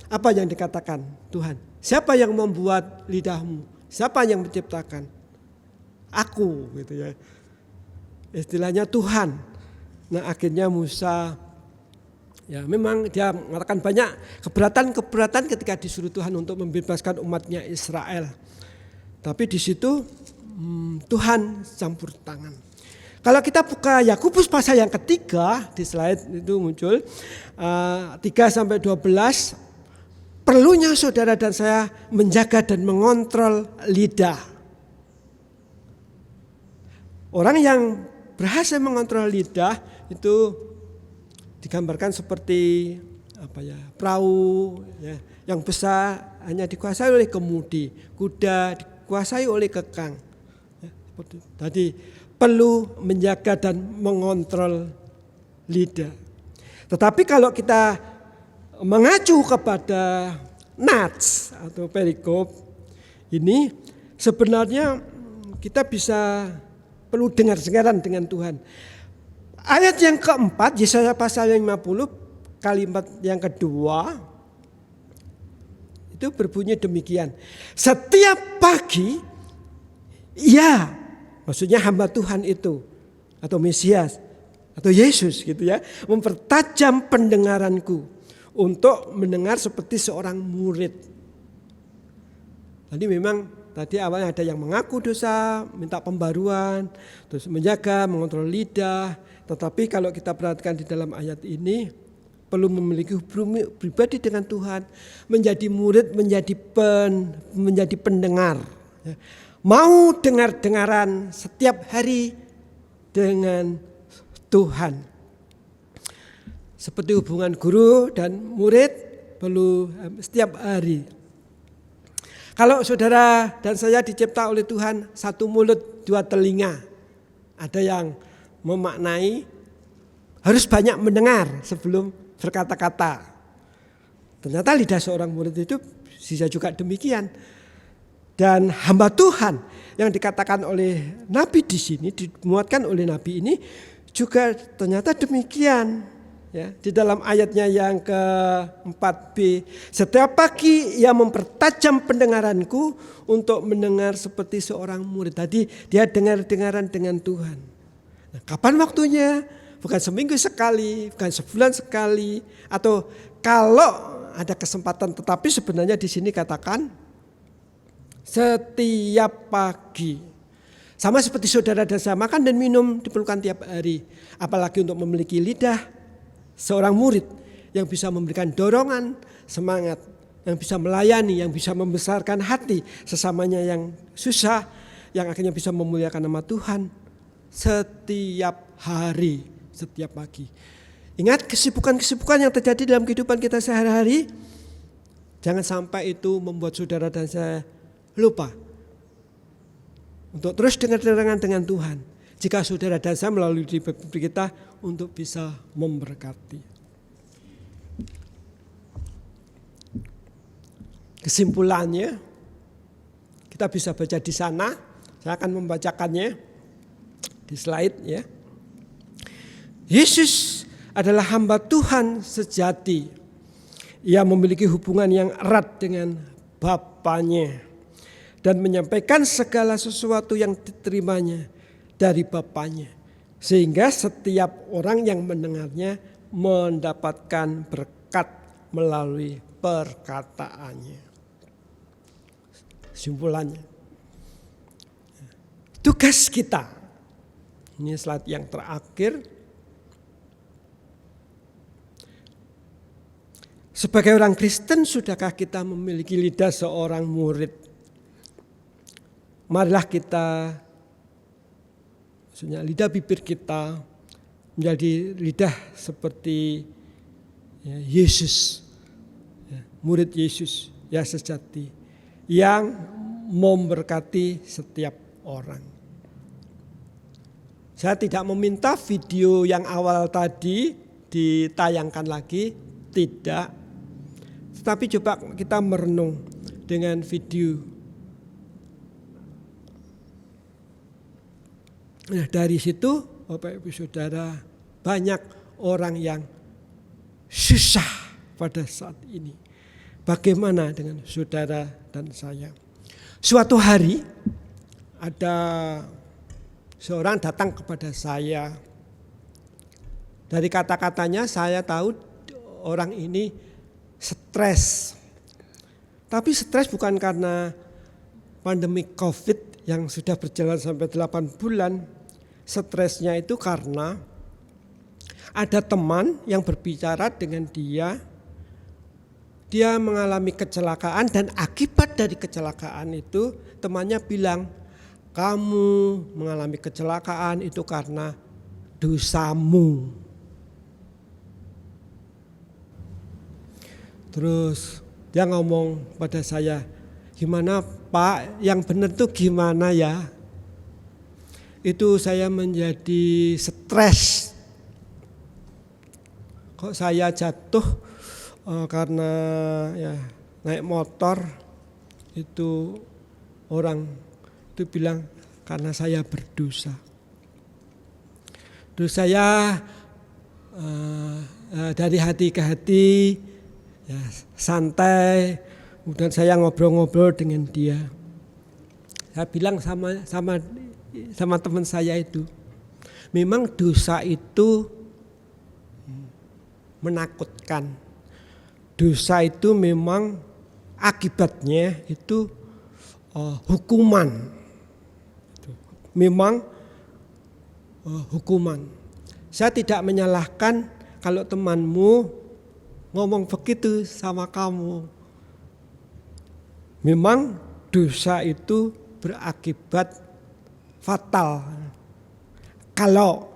Apa yang dikatakan Tuhan? Siapa yang membuat lidahmu? Siapa yang menciptakan? Aku gitu ya. Istilahnya Tuhan. Nah akhirnya Musa ya memang dia mengatakan banyak keberatan-keberatan ketika disuruh Tuhan untuk membebaskan umatnya Israel. Tapi di situ Tuhan campur tangan. Kalau kita buka Yakobus pasal yang ketiga, di slide itu muncul 3-12, perlunya saudara dan saya menjaga dan mengontrol lidah. Orang yang berhasil mengontrol lidah itu digambarkan seperti perahu yang besar hanya dikuasai oleh kemudi, kuda dikuasai oleh kekang. Tadi perlu menjaga dan mengontrol lidah. Tetapi kalau kita mengacu kepada nats atau perikop ini, sebenarnya kita bisa perlu dengar-dengaran dengan Tuhan. Ayat yang keempat, Yesaya pasal yang 50, kalimat yang kedua, itu berbunyi demikian. Setiap pagi, ya, maksudnya hamba Tuhan itu, atau Mesias, atau Yesus gitu ya, mempertajam pendengaranku untuk mendengar seperti seorang murid. Tadi memang awalnya ada yang mengaku dosa, minta pembaruan, terus menjaga, mengontrol lidah. Tetapi kalau kita perhatikan di dalam ayat ini, perlu memiliki hubungan pribadi dengan Tuhan, menjadi murid, menjadi pendengar. Mau dengar-dengaran setiap hari dengan Tuhan. Seperti hubungan guru dan murid perlu setiap hari. Kalau saudara dan saya dicipta oleh Tuhan satu mulut dua telinga, ada yang memaknai harus banyak mendengar sebelum berkata-kata. Ternyata lidah seorang murid itu bisa juga demikian. Dan hamba Tuhan yang dikatakan oleh Nabi di sini, dimuatkan oleh Nabi ini juga ternyata demikian. Ya, di dalam ayatnya yang ke-4b, setiap pagi ia mempertajam pendengaranku untuk mendengar seperti seorang murid. Tadi dia dengar-dengaran dengan Tuhan. Nah, kapan waktunya? Bukan seminggu sekali, bukan sebulan sekali, atau kalau ada kesempatan. Tetapi sebenarnya di sini katakan setiap pagi. Sama seperti saudara dan saya, makan dan minum diperlukan tiap hari. Apalagi untuk memiliki lidah seorang murid yang bisa memberikan dorongan, semangat, yang bisa melayani, yang bisa membesarkan hati sesamanya yang susah, yang akhirnya bisa memuliakan nama Tuhan setiap hari, setiap pagi. Ingat kesibukan-kesibukan yang terjadi dalam kehidupan kita sehari-hari, jangan sampai itu membuat saudara dan saya lupa untuk terus dengar-dengaran dengan Tuhan. Jika saudara dan saya melalui diri kita untuk bisa memberkati. Kesimpulannya, kita bisa baca di sana. Saya akan membacakannya di slide ya. Yesus adalah hamba Tuhan sejati. Ia memiliki hubungan yang erat dengan Bapanya dan menyampaikan segala sesuatu yang diterimanya dari Bapanya, sehingga setiap orang yang mendengarnya mendapatkan berkat melalui perkataannya. Simpulannya, tugas kita, ini slide yang terakhir, sebagai orang Kristen sudahkah kita memiliki lidah seorang murid? Marilah kita, maksudnya lidah bibir kita menjadi lidah seperti Yesus, murid Yesus yang sejati, yang memberkati setiap orang. Saya tidak meminta video yang awal tadi ditayangkan lagi, tidak. Tetapi coba kita merenung dengan video. Nah, dari situ Bapak Ibu Saudara, banyak orang yang susah pada saat ini. Bagaimana dengan saudara dan saya? Suatu hari ada seorang datang kepada saya. Dari kata-katanya saya tahu orang ini stres. Tapi stres bukan karena pandemi COVID yang sudah berjalan sampai 8 bulan, stresnya itu karena ada teman yang berbicara dengan dia mengalami kecelakaan, dan akibat dari kecelakaan itu temannya bilang, kamu mengalami kecelakaan itu karena dosamu. Terus dia ngomong pada saya, gimana Pak, yang benar tuh gimana ya? Itu saya menjadi stres. Kok saya jatuh karena ya naik motor, itu orang itu bilang karena saya berdosa. Terus saya dari hati ke hati ya, santai, kemudian saya ngobrol-ngobrol dengan dia. Saya bilang sama teman saya itu, memang dosa itu menakutkan. Dosa itu memang akibatnya itu hukuman. Memang hukuman. Saya tidak menyalahkan kalau temanmu ngomong begitu sama kamu. Memang dosa itu berakibat fatal kalau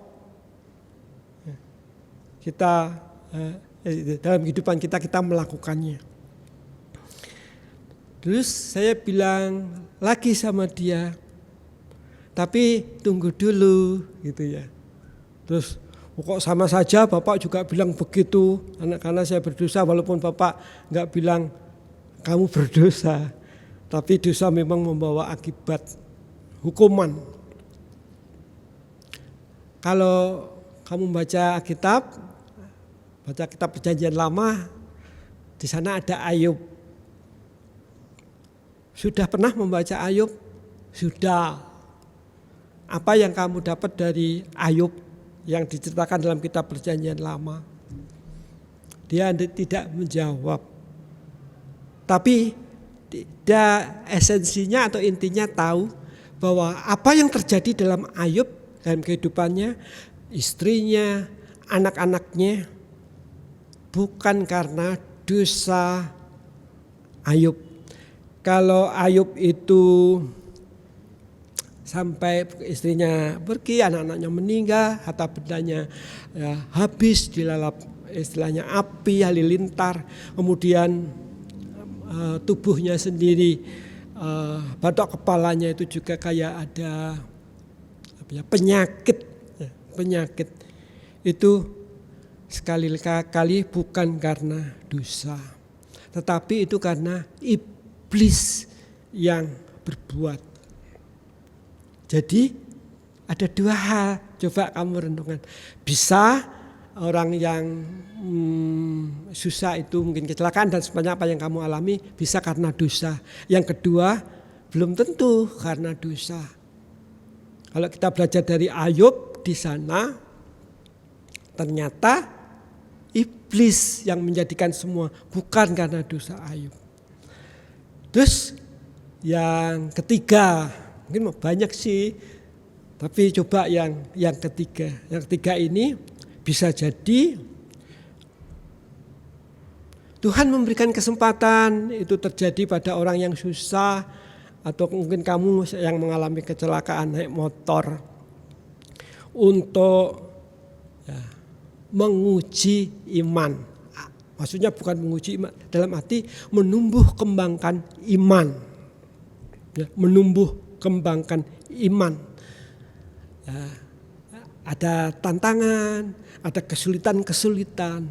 kita dalam kehidupan kita melakukannya. Terus saya bilang lagi sama dia, tapi tunggu dulu gitu ya. Terus kok sama saja Bapak juga bilang begitu, karena saya berdosa, walaupun Bapak nggak bilang kamu berdosa, tapi dosa memang membawa akibat hukuman. Kalau kamu baca kitab Perjanjian Lama, di sana ada Ayub. Sudah pernah membaca Ayub? Sudah. Apa yang kamu dapat dari Ayub yang diceritakan dalam kitab Perjanjian Lama? Dia tidak menjawab. Tapi dia esensinya atau intinya tahu bahwa apa yang terjadi dalam Ayub, dalam kehidupannya, istrinya, anak-anaknya, bukan karena dosa Ayub. Kalau Ayub itu sampai istrinya pergi, anak-anaknya meninggal, harta bendanya ya, habis dilalap istilahnya api halilintar, kemudian tubuhnya sendiri, batok kepalanya itu juga kayak ada penyakit. Itu sekali-kali bukan karena dosa, tetapi itu karena iblis yang berbuat. Jadi ada dua hal, coba kamu renungkan. Bisa orang yang susah itu mungkin kecelakaan dan sebanyak apa yang kamu alami bisa karena dosa. Yang kedua, belum tentu karena dosa. Kalau kita belajar dari Ayub di sana, ternyata iblis yang menjadikan semua, bukan karena dosa Ayub. Terus yang ketiga, mungkin banyak sih, tapi coba yang ketiga. Yang ketiga ini bisa jadi Tuhan memberikan kesempatan itu terjadi pada orang yang susah, atau mungkin kamu yang mengalami kecelakaan naik motor, untuk menguji iman. Maksudnya bukan menguji iman, dalam arti menumbuh kembangkan iman. Menumbuh kembangkan iman. Ada tantangan, ada kesulitan-kesulitan.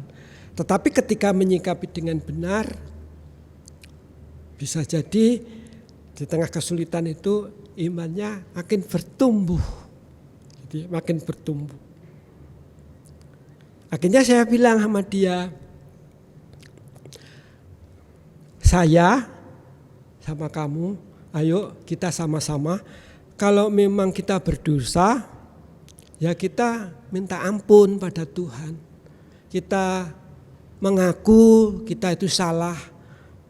Tetapi ketika menyikapi dengan benar, bisa jadi di tengah kesulitan itu imannya makin bertumbuh. Jadi makin bertumbuh. Akhirnya saya bilang sama dia, saya sama kamu, ayo kita sama-sama, kalau memang kita berdosa, ya kita minta ampun pada Tuhan. Kita mengaku kita itu salah.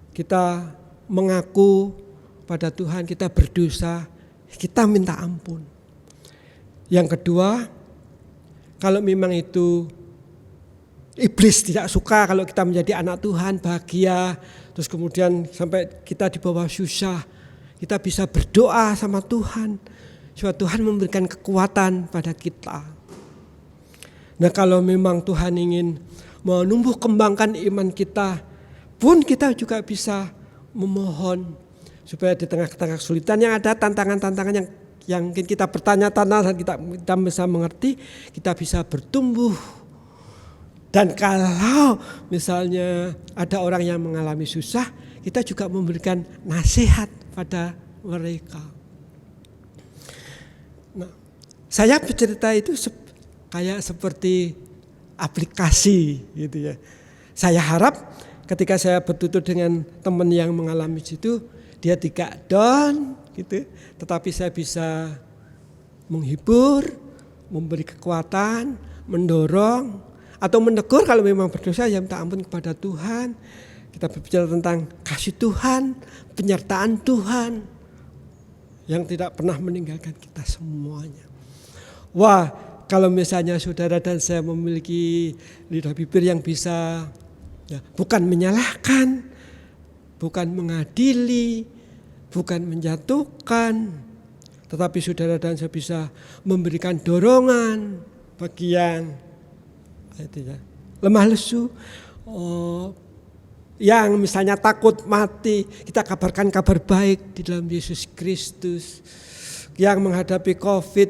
Kita mengaku kepada Tuhan, kita berdosa, kita minta ampun. Yang kedua, kalau memang itu iblis tidak suka kalau kita menjadi anak Tuhan, bahagia, terus kemudian sampai kita di bawah susah, kita bisa berdoa sama Tuhan, supaya Tuhan memberikan kekuatan pada kita. Nah, kalau memang Tuhan ingin menumbuh kembangkan iman kita, pun kita juga bisa memohon supaya di tengah-tengah kesulitan yang ada, tantangan-tantangan yang mungkin kita bertanya-tanya dan kita bisa mengerti, kita bisa bertumbuh. Dan kalau misalnya ada orang yang mengalami susah, kita juga memberikan nasihat pada mereka. Nah, saya bercerita itu kayak seperti aplikasi gitu ya. Saya harap ketika saya bertutur dengan teman yang mengalami itu, dia tidak down gitu, tetapi saya bisa menghibur, memberi kekuatan, mendorong, atau menegur kalau memang berdosa, ya minta ampun kepada Tuhan. Kita berbicara tentang kasih Tuhan, penyertaan Tuhan yang tidak pernah meninggalkan kita semuanya. Wah, kalau misalnya saudara dan saya memiliki lidah bibir yang bisa bukan menyalahkan, bukan mengadili, bukan menjatuhkan, tetapi saudara dan saya bisa memberikan dorongan bagi yang lemah lesu, yang misalnya takut mati, kita kabarkan kabar baik di dalam Yesus Kristus. Yang menghadapi COVID,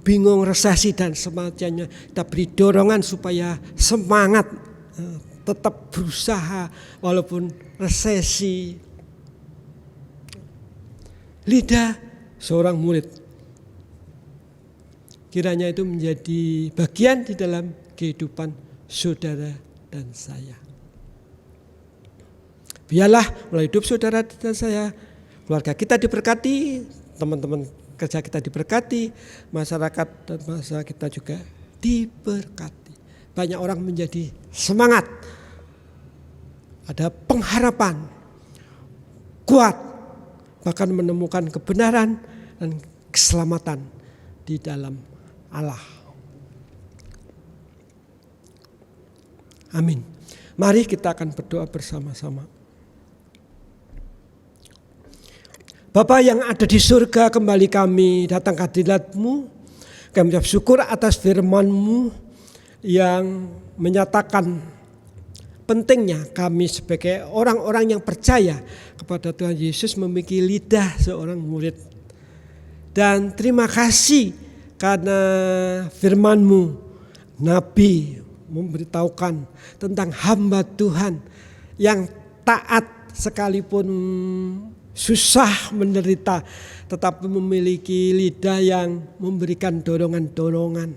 bingung, resesi dan semacamnya, kita beri dorongan supaya semangat, tetap berusaha walaupun resesi. Lidah seorang murid, kiranya itu menjadi bagian di dalam kehidupan saudara dan saya. Biarlah melalui hidup saudara dan saya, keluarga kita diberkati, teman-teman kerja kita diberkati, masyarakat dan bangsa kita juga diberkati. Banyak orang menjadi semangat, ada pengharapan, kuat, bahkan menemukan kebenaran dan keselamatan di dalam Allah. Amin. Mari kita akan berdoa bersama-sama. Bapa yang ada di surga, kembali kami datang ke hadirat-Mu. Kami mengucap syukur atas firman-Mu yang menyatakan pentingnya kami sebagai orang-orang yang percaya kepada Tuhan Yesus memiliki lidah seorang murid. Dan terima kasih karena firman-Mu, Nabi memberitahukan tentang hamba Tuhan yang taat sekalipun susah menderita, tetapi memiliki lidah yang memberikan dorongan-dorongan.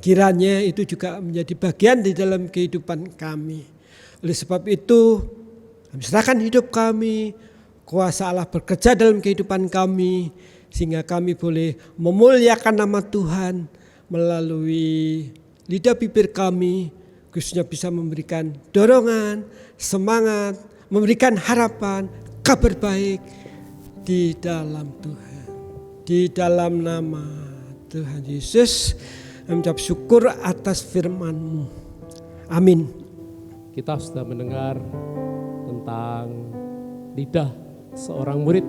Kiranya itu juga menjadi bagian di dalam kehidupan kami. Oleh sebab itu, kami serahkan hidup kami, kuasa Allah bekerja dalam kehidupan kami, sehingga kami boleh memuliakan nama Tuhan melalui lidah bibir kami, khususnya bisa memberikan dorongan, semangat, memberikan harapan, kabar baik di dalam Tuhan. Di dalam nama Tuhan Yesus, kami mengucap syukur atas firman-Mu. Amin.
Kita sudah mendengar tentang lidah seorang murid.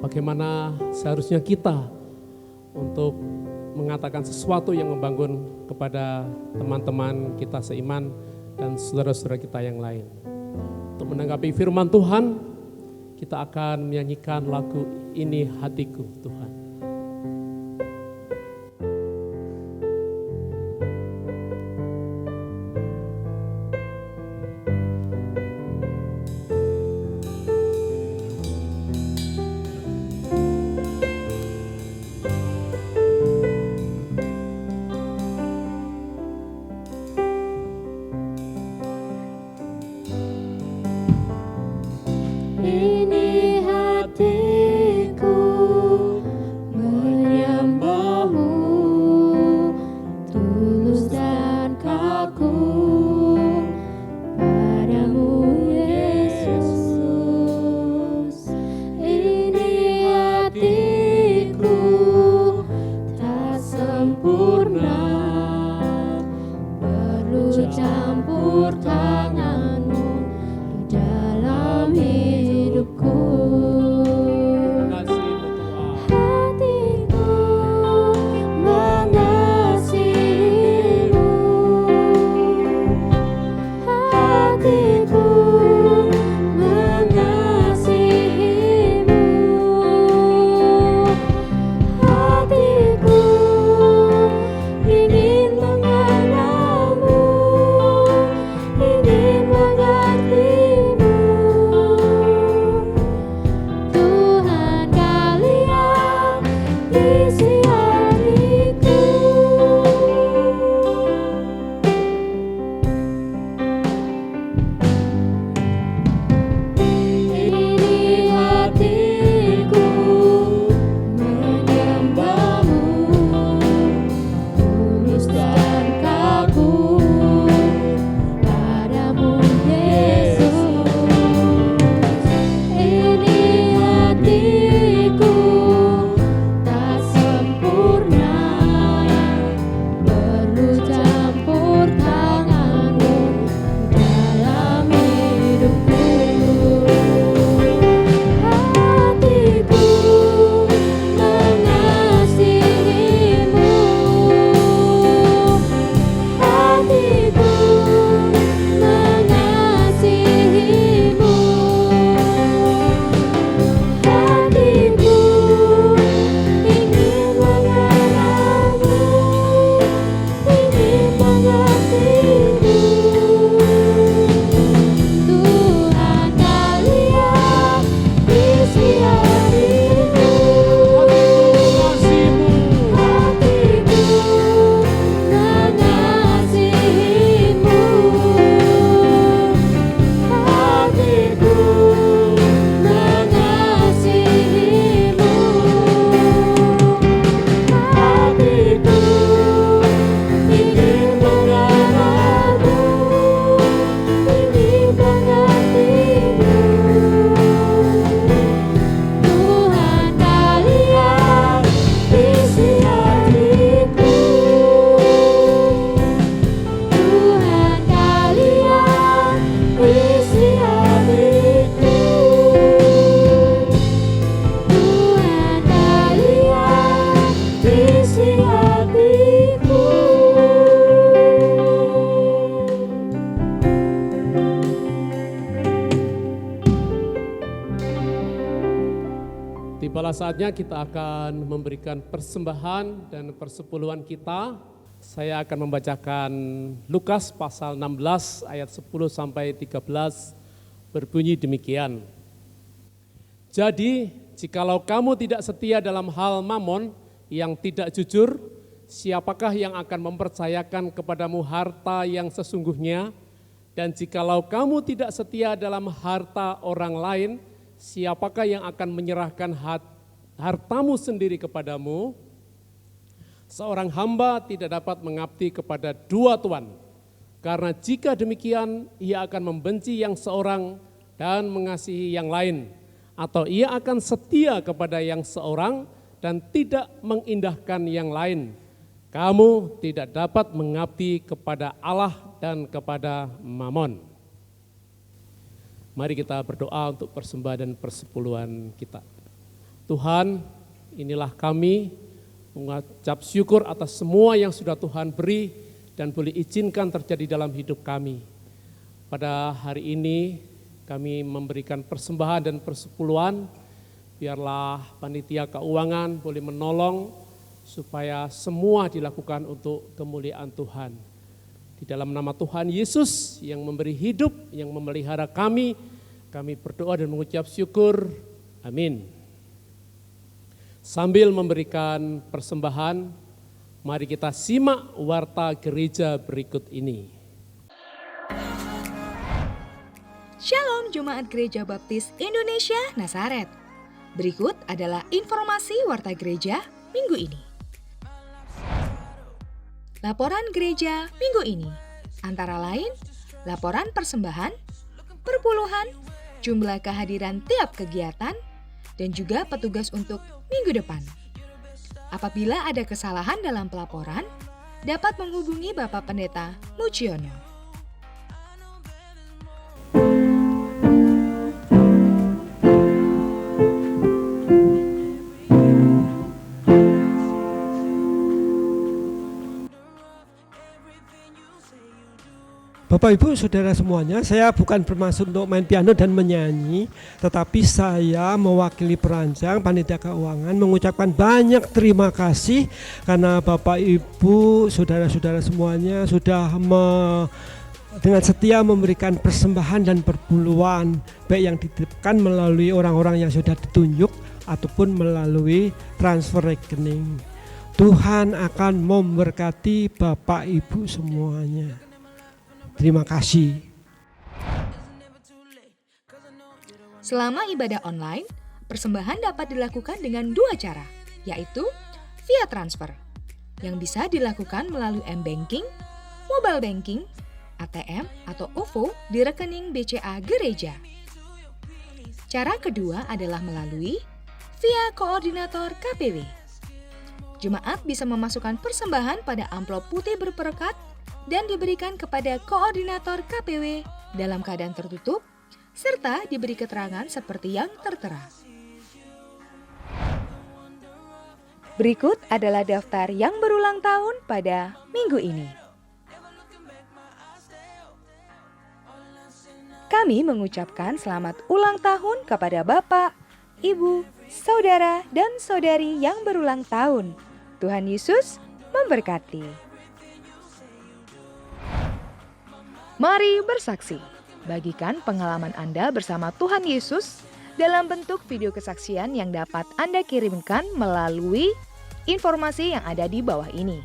Bagaimana seharusnya kita untuk mengatakan sesuatu yang membangun kepada teman-teman kita seiman dan saudara-saudara kita yang lain. Untuk menanggapi firman Tuhan, kita akan menyanyikan lagu Ini Hatiku Tuhan.
Ini hatiku
Tibalah saatnya kita akan memberikan persembahan dan persepuluhan kita. Saya akan membacakan Lukas pasal 16 ayat 10 sampai 13 berbunyi demikian. Jadi, jikalau kamu tidak setia dalam hal mamon yang tidak jujur, siapakah yang akan mempercayakan kepadamu harta yang sesungguhnya? Dan jikalau kamu tidak setia dalam harta orang lain, siapakah yang akan menyerahkan hartamu sendiri kepadamu? Seorang hamba tidak dapat mengabdi kepada dua tuan, karena jika demikian ia akan membenci yang seorang dan mengasihi yang lain, atau ia akan setia kepada yang seorang dan tidak mengindahkan yang lain. Kamu tidak dapat mengabdi kepada Allah dan kepada mamon. Mari kita berdoa untuk persembahan dan persepuluhan kita. Tuhan, inilah kami mengucap syukur atas semua yang sudah Tuhan beri dan boleh izinkan terjadi dalam hidup kami. Pada hari ini kami memberikan persembahan dan persepuluhan, biarlah panitia keuangan boleh menolong supaya semua dilakukan untuk kemuliaan Tuhan. Di dalam nama Tuhan Yesus yang memberi hidup, yang memelihara kami berdoa dan mengucap syukur. Amin. Sambil memberikan persembahan, mari kita simak warta gereja berikut ini.
Shalom Jemaat Gereja Baptis Indonesia Nazaret. Berikut adalah informasi warta gereja minggu ini. Laporan gereja minggu ini antara lain laporan persembahan, perpuluhan, jumlah kehadiran tiap kegiatan, dan juga petugas untuk minggu depan. Apabila ada kesalahan dalam pelaporan, dapat menghubungi Bapak Pendeta Muciono.
Bapak Ibu Saudara semuanya, saya bukan bermaksud untuk main piano dan menyanyi, tetapi saya mewakili perancang panitia keuangan mengucapkan banyak terima kasih karena Bapak Ibu Saudara-saudara semuanya sudah dengan setia memberikan persembahan dan perpuluhan, baik yang dititipkan melalui orang-orang yang sudah ditunjuk ataupun melalui transfer rekening. Tuhan akan memberkati Bapak Ibu semuanya. Terima kasih.
Selama ibadah online, persembahan dapat dilakukan dengan dua cara, yaitu via transfer, yang bisa dilakukan melalui M-Banking, Mobile Banking, ATM, atau OVO di rekening BCA Gereja. Cara kedua adalah melalui via koordinator KPW. Jemaat bisa memasukkan persembahan pada amplop putih berperekat dan diberikan kepada koordinator KPW dalam keadaan tertutup, serta diberi keterangan seperti yang tertera. Berikut adalah daftar yang berulang tahun pada minggu ini. Kami mengucapkan selamat ulang tahun kepada Bapak, Ibu, Saudara, dan Saudari yang berulang tahun. Tuhan Yesus memberkati. Mari bersaksi. Bagikan pengalaman Anda bersama Tuhan Yesus dalam bentuk video kesaksian yang dapat Anda kirimkan melalui informasi yang ada di bawah ini.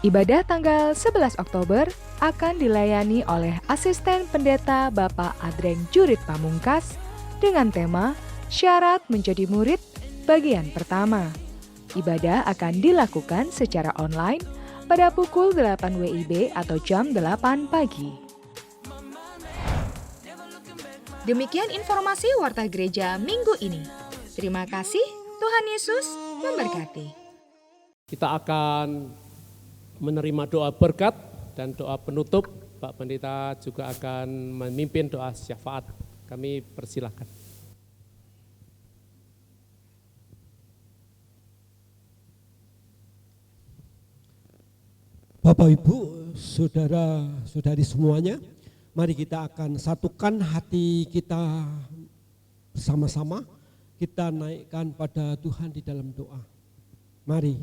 Ibadah tanggal 11 Oktober akan dilayani oleh Asisten Pendeta Bapak Adreng Jurit Pamungkas dengan tema Syarat Menjadi Murid bagian pertama. Ibadah akan dilakukan secara online pada pukul 8 WIB atau jam 8 pagi. Demikian informasi warta gereja minggu ini. Terima kasih, Tuhan Yesus memberkati.
Kita akan menerima doa berkat dan doa penutup. Pak Pendeta juga akan memimpin doa syafaat. Kami persilahkan.
Bapak Ibu, saudara-saudari semuanya, mari kita akan satukan hati kita Bersama-sama kita naikkan pada Tuhan di dalam doa. Mari.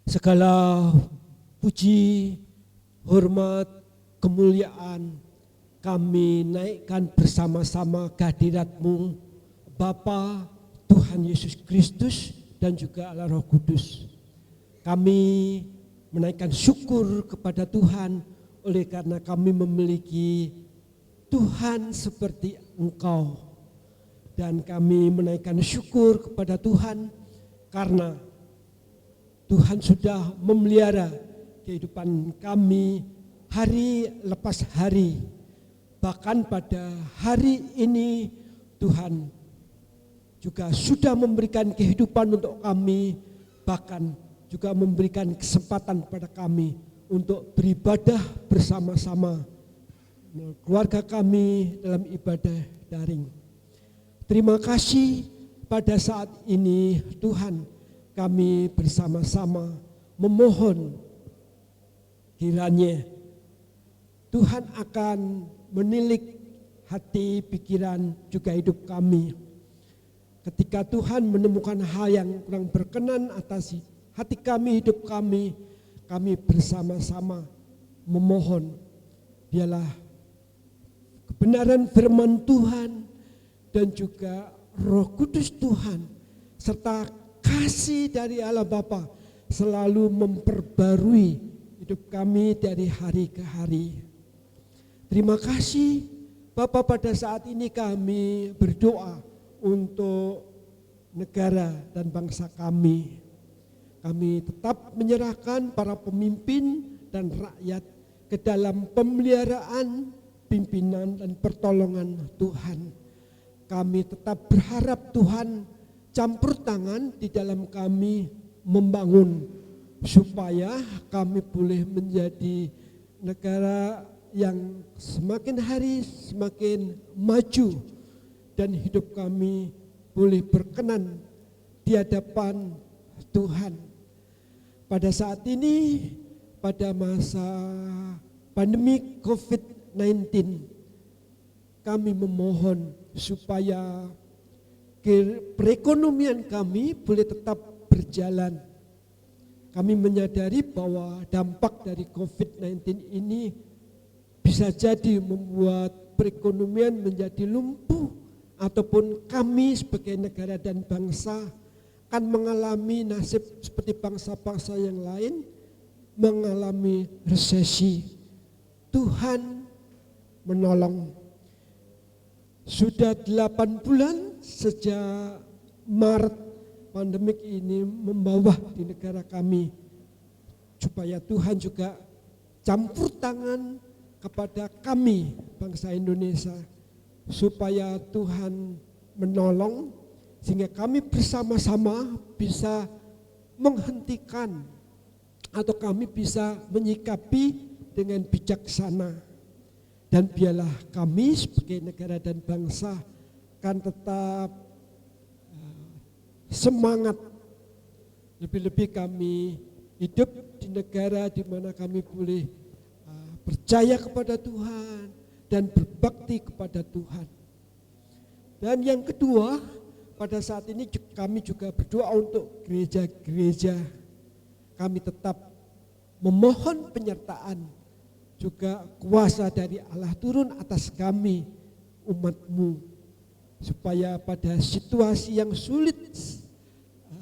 Segala puji, hormat, kemuliaan kami naikkan bersama-sama kehadirat-Mu, Bapa, Tuhan Yesus Kristus dan juga Allah Roh Kudus. Kami menaikkan syukur kepada Tuhan oleh karena kami memiliki Tuhan seperti Engkau. Dan kami menaikkan syukur kepada Tuhan karena Tuhan sudah memelihara kehidupan kami hari lepas hari. Bahkan pada hari ini Tuhan juga sudah memberikan kehidupan untuk kami, bahkan juga memberikan kesempatan pada kami untuk beribadah bersama-sama keluarga kami dalam ibadah daring. Terima kasih pada saat ini Tuhan, kami bersama-sama memohon kiranya Tuhan akan menilik hati, pikiran, juga hidup kami. Ketika Tuhan menemukan hal yang kurang berkenan atas hati kami, hidup kami bersama-sama memohon biarlah kebenaran firman Tuhan dan juga Roh Kudus Tuhan serta kasih dari Allah Bapa selalu memperbarui hidup kami dari hari ke hari. Terima kasih Bapa, pada saat ini kami berdoa untuk negara dan bangsa kami. Kami tetap menyerahkan para pemimpin dan rakyat ke dalam pemeliharaan, pimpinan dan pertolongan Tuhan. Kami tetap berharap Tuhan campur tangan di dalam kami membangun supaya kami boleh menjadi negara yang semakin hari semakin maju dan hidup kami boleh berkenan di hadapan Tuhan. Pada saat ini, pada masa pandemi COVID-19, kami memohon supaya perekonomian kami boleh tetap berjalan. Kami menyadari bahwa dampak dari COVID-19 ini bisa jadi membuat perekonomian menjadi lumpuh, ataupun kami sebagai negara dan bangsa akan mengalami nasib seperti bangsa-bangsa yang lain, mengalami resesi. Tuhan menolong. Sudah 8 bulan sejak Maret pandemik ini membawah di negara kami. Supaya Tuhan juga campur tangan kepada kami bangsa Indonesia. Supaya Tuhan menolong sehingga kami bersama-sama bisa menghentikan atau kami bisa menyikapi dengan bijaksana. Dan biarlah kami sebagai negara dan bangsa akan tetap semangat. Lebih-lebih kami hidup di negara di mana kami boleh percaya kepada Tuhan dan berbakti kepada Tuhan. Dan yang kedua, pada saat ini kami juga berdoa untuk gereja-gereja. Kami tetap memohon penyertaan juga kuasa dari Allah turun atas kami, umat-Mu, supaya pada situasi yang sulit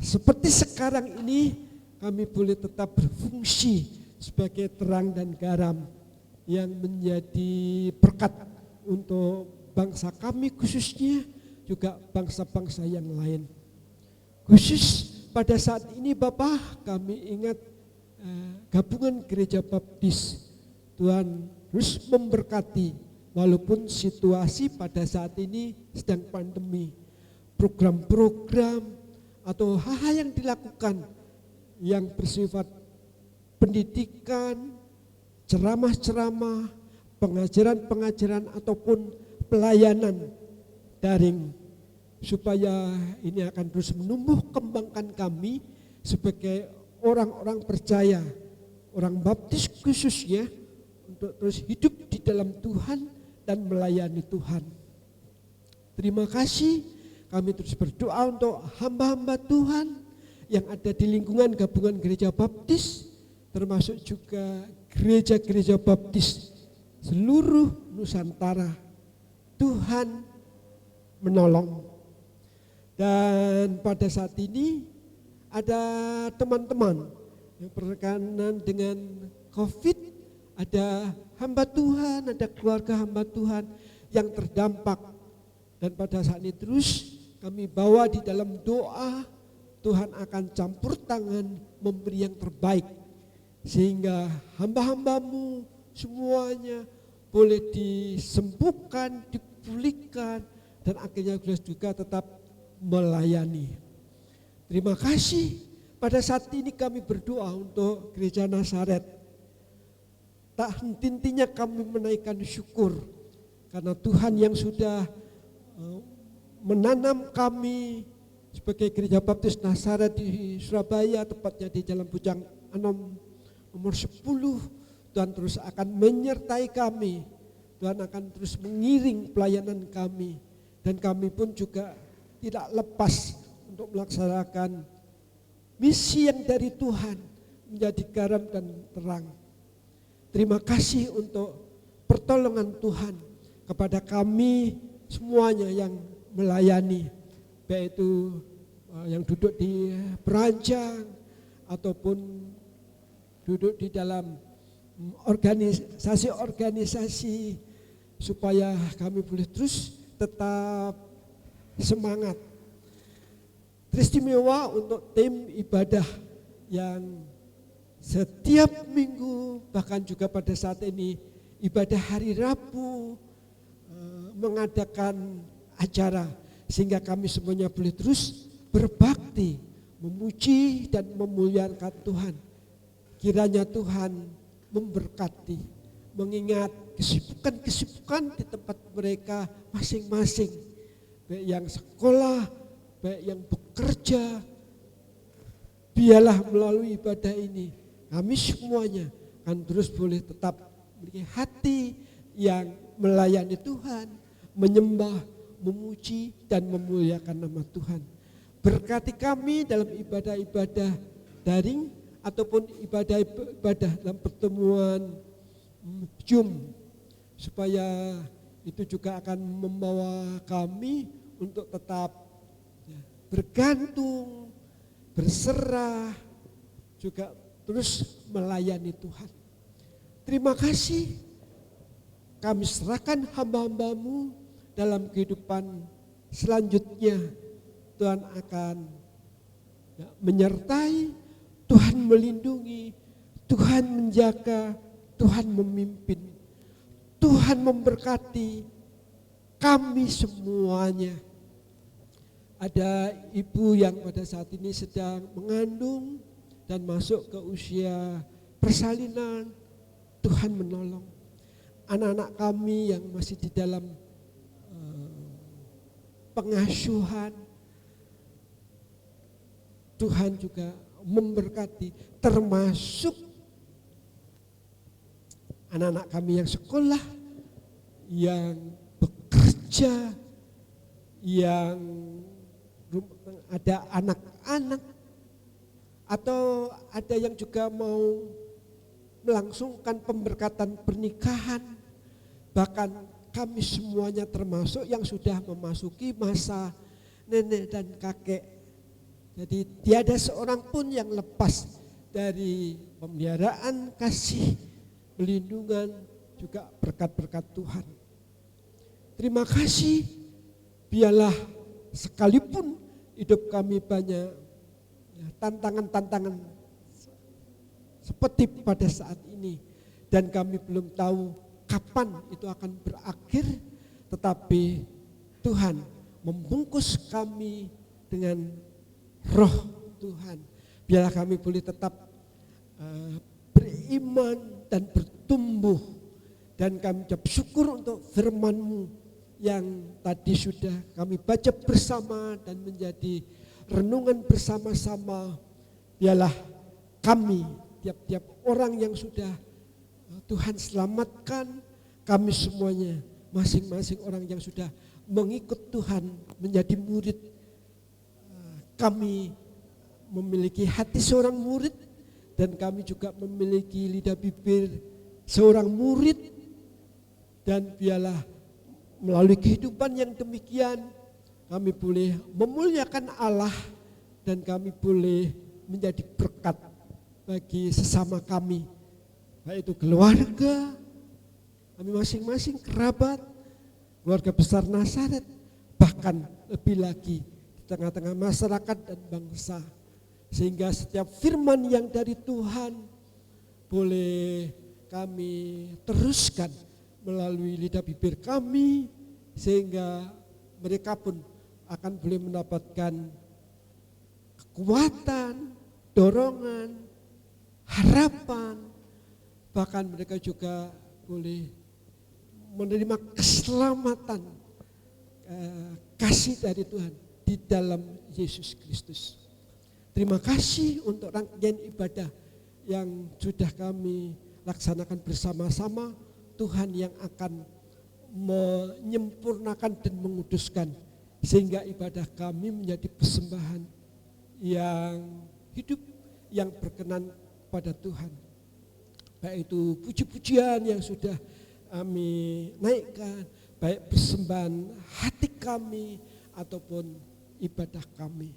seperti sekarang ini kami boleh tetap berfungsi sebagai terang dan garam yang menjadi berkat untuk bangsa kami, khususnya juga bangsa-bangsa yang lain. Khusus pada saat ini Bapak, kami ingat gabungan gereja baptis. Tuhan terus memberkati walaupun situasi pada saat ini sedang pandemi. Program-program atau hal-hal yang dilakukan yang bersifat pendidikan, ceramah-ceramah, pengajaran-pengajaran ataupun pelayanan daring, supaya ini akan terus menumbuh kembangkan kami sebagai orang-orang percaya, orang baptis khususnya, untuk terus hidup di dalam Tuhan dan melayani Tuhan. Terima kasih, kami terus berdoa untuk hamba-hamba Tuhan yang ada di lingkungan gabungan gereja baptis, termasuk juga gereja-gereja baptis seluruh Nusantara. Tuhan menolong. Dan pada saat ini ada teman-teman yang berkaitan dengan COVID, ada hamba Tuhan, ada keluarga hamba Tuhan yang terdampak. Dan pada saat ini terus kami bawa di dalam doa, Tuhan akan campur tangan memberi yang terbaik. Sehingga hamba-hambamu semuanya boleh disembuhkan, dipulihkan, dan akhirnya juga tetap melayani. Terima kasih. Pada saat ini kami berdoa untuk gereja Nazaret. Tak henti-hentinya kami menaikkan syukur karena Tuhan yang sudah menanam kami sebagai gereja baptis Nazaret di Surabaya, tepatnya di Jalan Bujang Anom nomor 10. Tuhan terus akan menyertai kami, Tuhan akan terus mengiring pelayanan kami, dan kami pun juga tidak lepas untuk melaksanakan misi yang dari Tuhan, menjadi garam dan terang. Terima kasih untuk pertolongan Tuhan kepada kami semuanya yang melayani, baik itu yang duduk di peranjang ataupun duduk di dalam organisasi-organisasi, supaya kami boleh terus tetap semangat. Teristimewa untuk tim ibadah yang setiap minggu, bahkan juga pada saat ini ibadah hari Rabu mengadakan acara, sehingga kami semuanya boleh terus berbakti, memuji dan memuliakan Tuhan. Kiranya Tuhan memberkati, mengingat kesibukan-kesibukan di tempat mereka masing-masing, baik yang sekolah, baik yang bekerja. Biarlah melalui ibadah ini kami semuanya akan terus boleh tetap memiliki hati yang melayani Tuhan, menyembah, memuji dan memuliakan nama Tuhan. Berkati kami dalam ibadah-ibadah daring ataupun ibadah-ibadah dalam pertemuan Zoom, supaya itu juga akan membawa kami untuk tetap bergantung, berserah, juga terus melayani Tuhan. Terima kasih, kami serahkan hamba-hambamu dalam kehidupan selanjutnya. Tuhan akan menyertai, Tuhan melindungi, Tuhan menjaga, Tuhan memimpin, Tuhan memberkati kami semuanya. Ada ibu yang pada saat ini sedang mengandung dan masuk ke usia persalinan, Tuhan menolong. Anak-anak kami yang masih di dalam pengasuhan, Tuhan juga memberkati, termasuk anak-anak kami yang sekolah, yang bekerja, yang ada anak-anak, atau ada yang juga mau melangsungkan pemberkatan pernikahan. Bahkan kami semuanya termasuk yang sudah memasuki masa nenek dan kakek. Jadi tiada seorang pun yang lepas dari pemeliharaan, kasih, pelindungan, juga berkat-berkat Tuhan. Terima kasih, biarlah sekalipun hidup kami banyak tantangan-tantangan seperti pada saat ini, dan kami belum tahu kapan itu akan berakhir, tetapi Tuhan membungkus kami dengan Roh Tuhan. Biarlah kami boleh tetap beriman dan bertumbuh, dan kami ucap syukur untuk firman-Mu yang tadi sudah kami baca bersama dan menjadi renungan bersama-sama. Biarlah kami, tiap-tiap orang yang sudah Tuhan selamatkan, kami semuanya masing-masing orang yang sudah mengikut Tuhan menjadi murid. Kami memiliki hati seorang murid dan kami juga memiliki lidah bibir seorang murid, dan biarlah melalui kehidupan yang demikian kami boleh memuliakan Allah dan kami boleh menjadi berkat bagi sesama kami, baik itu keluarga kami masing-masing, kerabat, keluarga besar Nazaret, bahkan lebih lagi di tengah-tengah masyarakat dan bangsa. Sehingga setiap firman yang dari Tuhan boleh kami teruskan melalui lidah bibir kami, sehingga mereka pun akan boleh mendapatkan kekuatan, dorongan, harapan, bahkan mereka juga boleh menerima keselamatan, kasih dari Tuhan di dalam Yesus Kristus. Terima kasih untuk rangkaian ibadah yang sudah kami laksanakan bersama-sama. Tuhan yang akan menyempurnakan dan menguduskan sehingga ibadah kami menjadi persembahan yang hidup, yang berkenan pada Tuhan. Baik itu puji-pujian yang sudah kami naikkan, baik persembahan hati kami ataupun ibadah kami.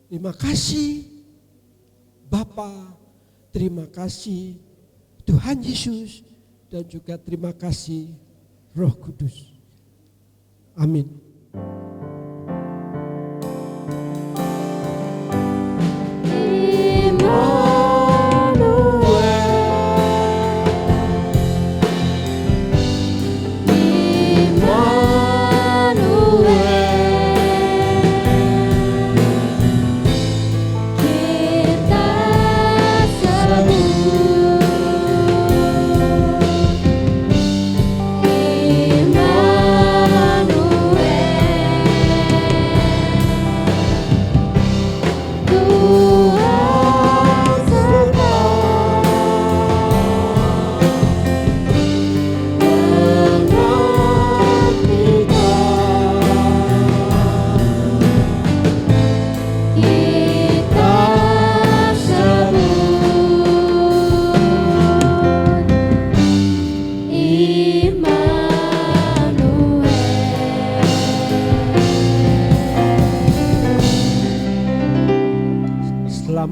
Terima kasih Bapa, terima kasih Tuhan Yesus, dan juga terima kasih Roh Kudus. Amin.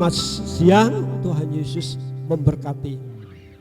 Selamat siang, Tuhan Yesus memberkati.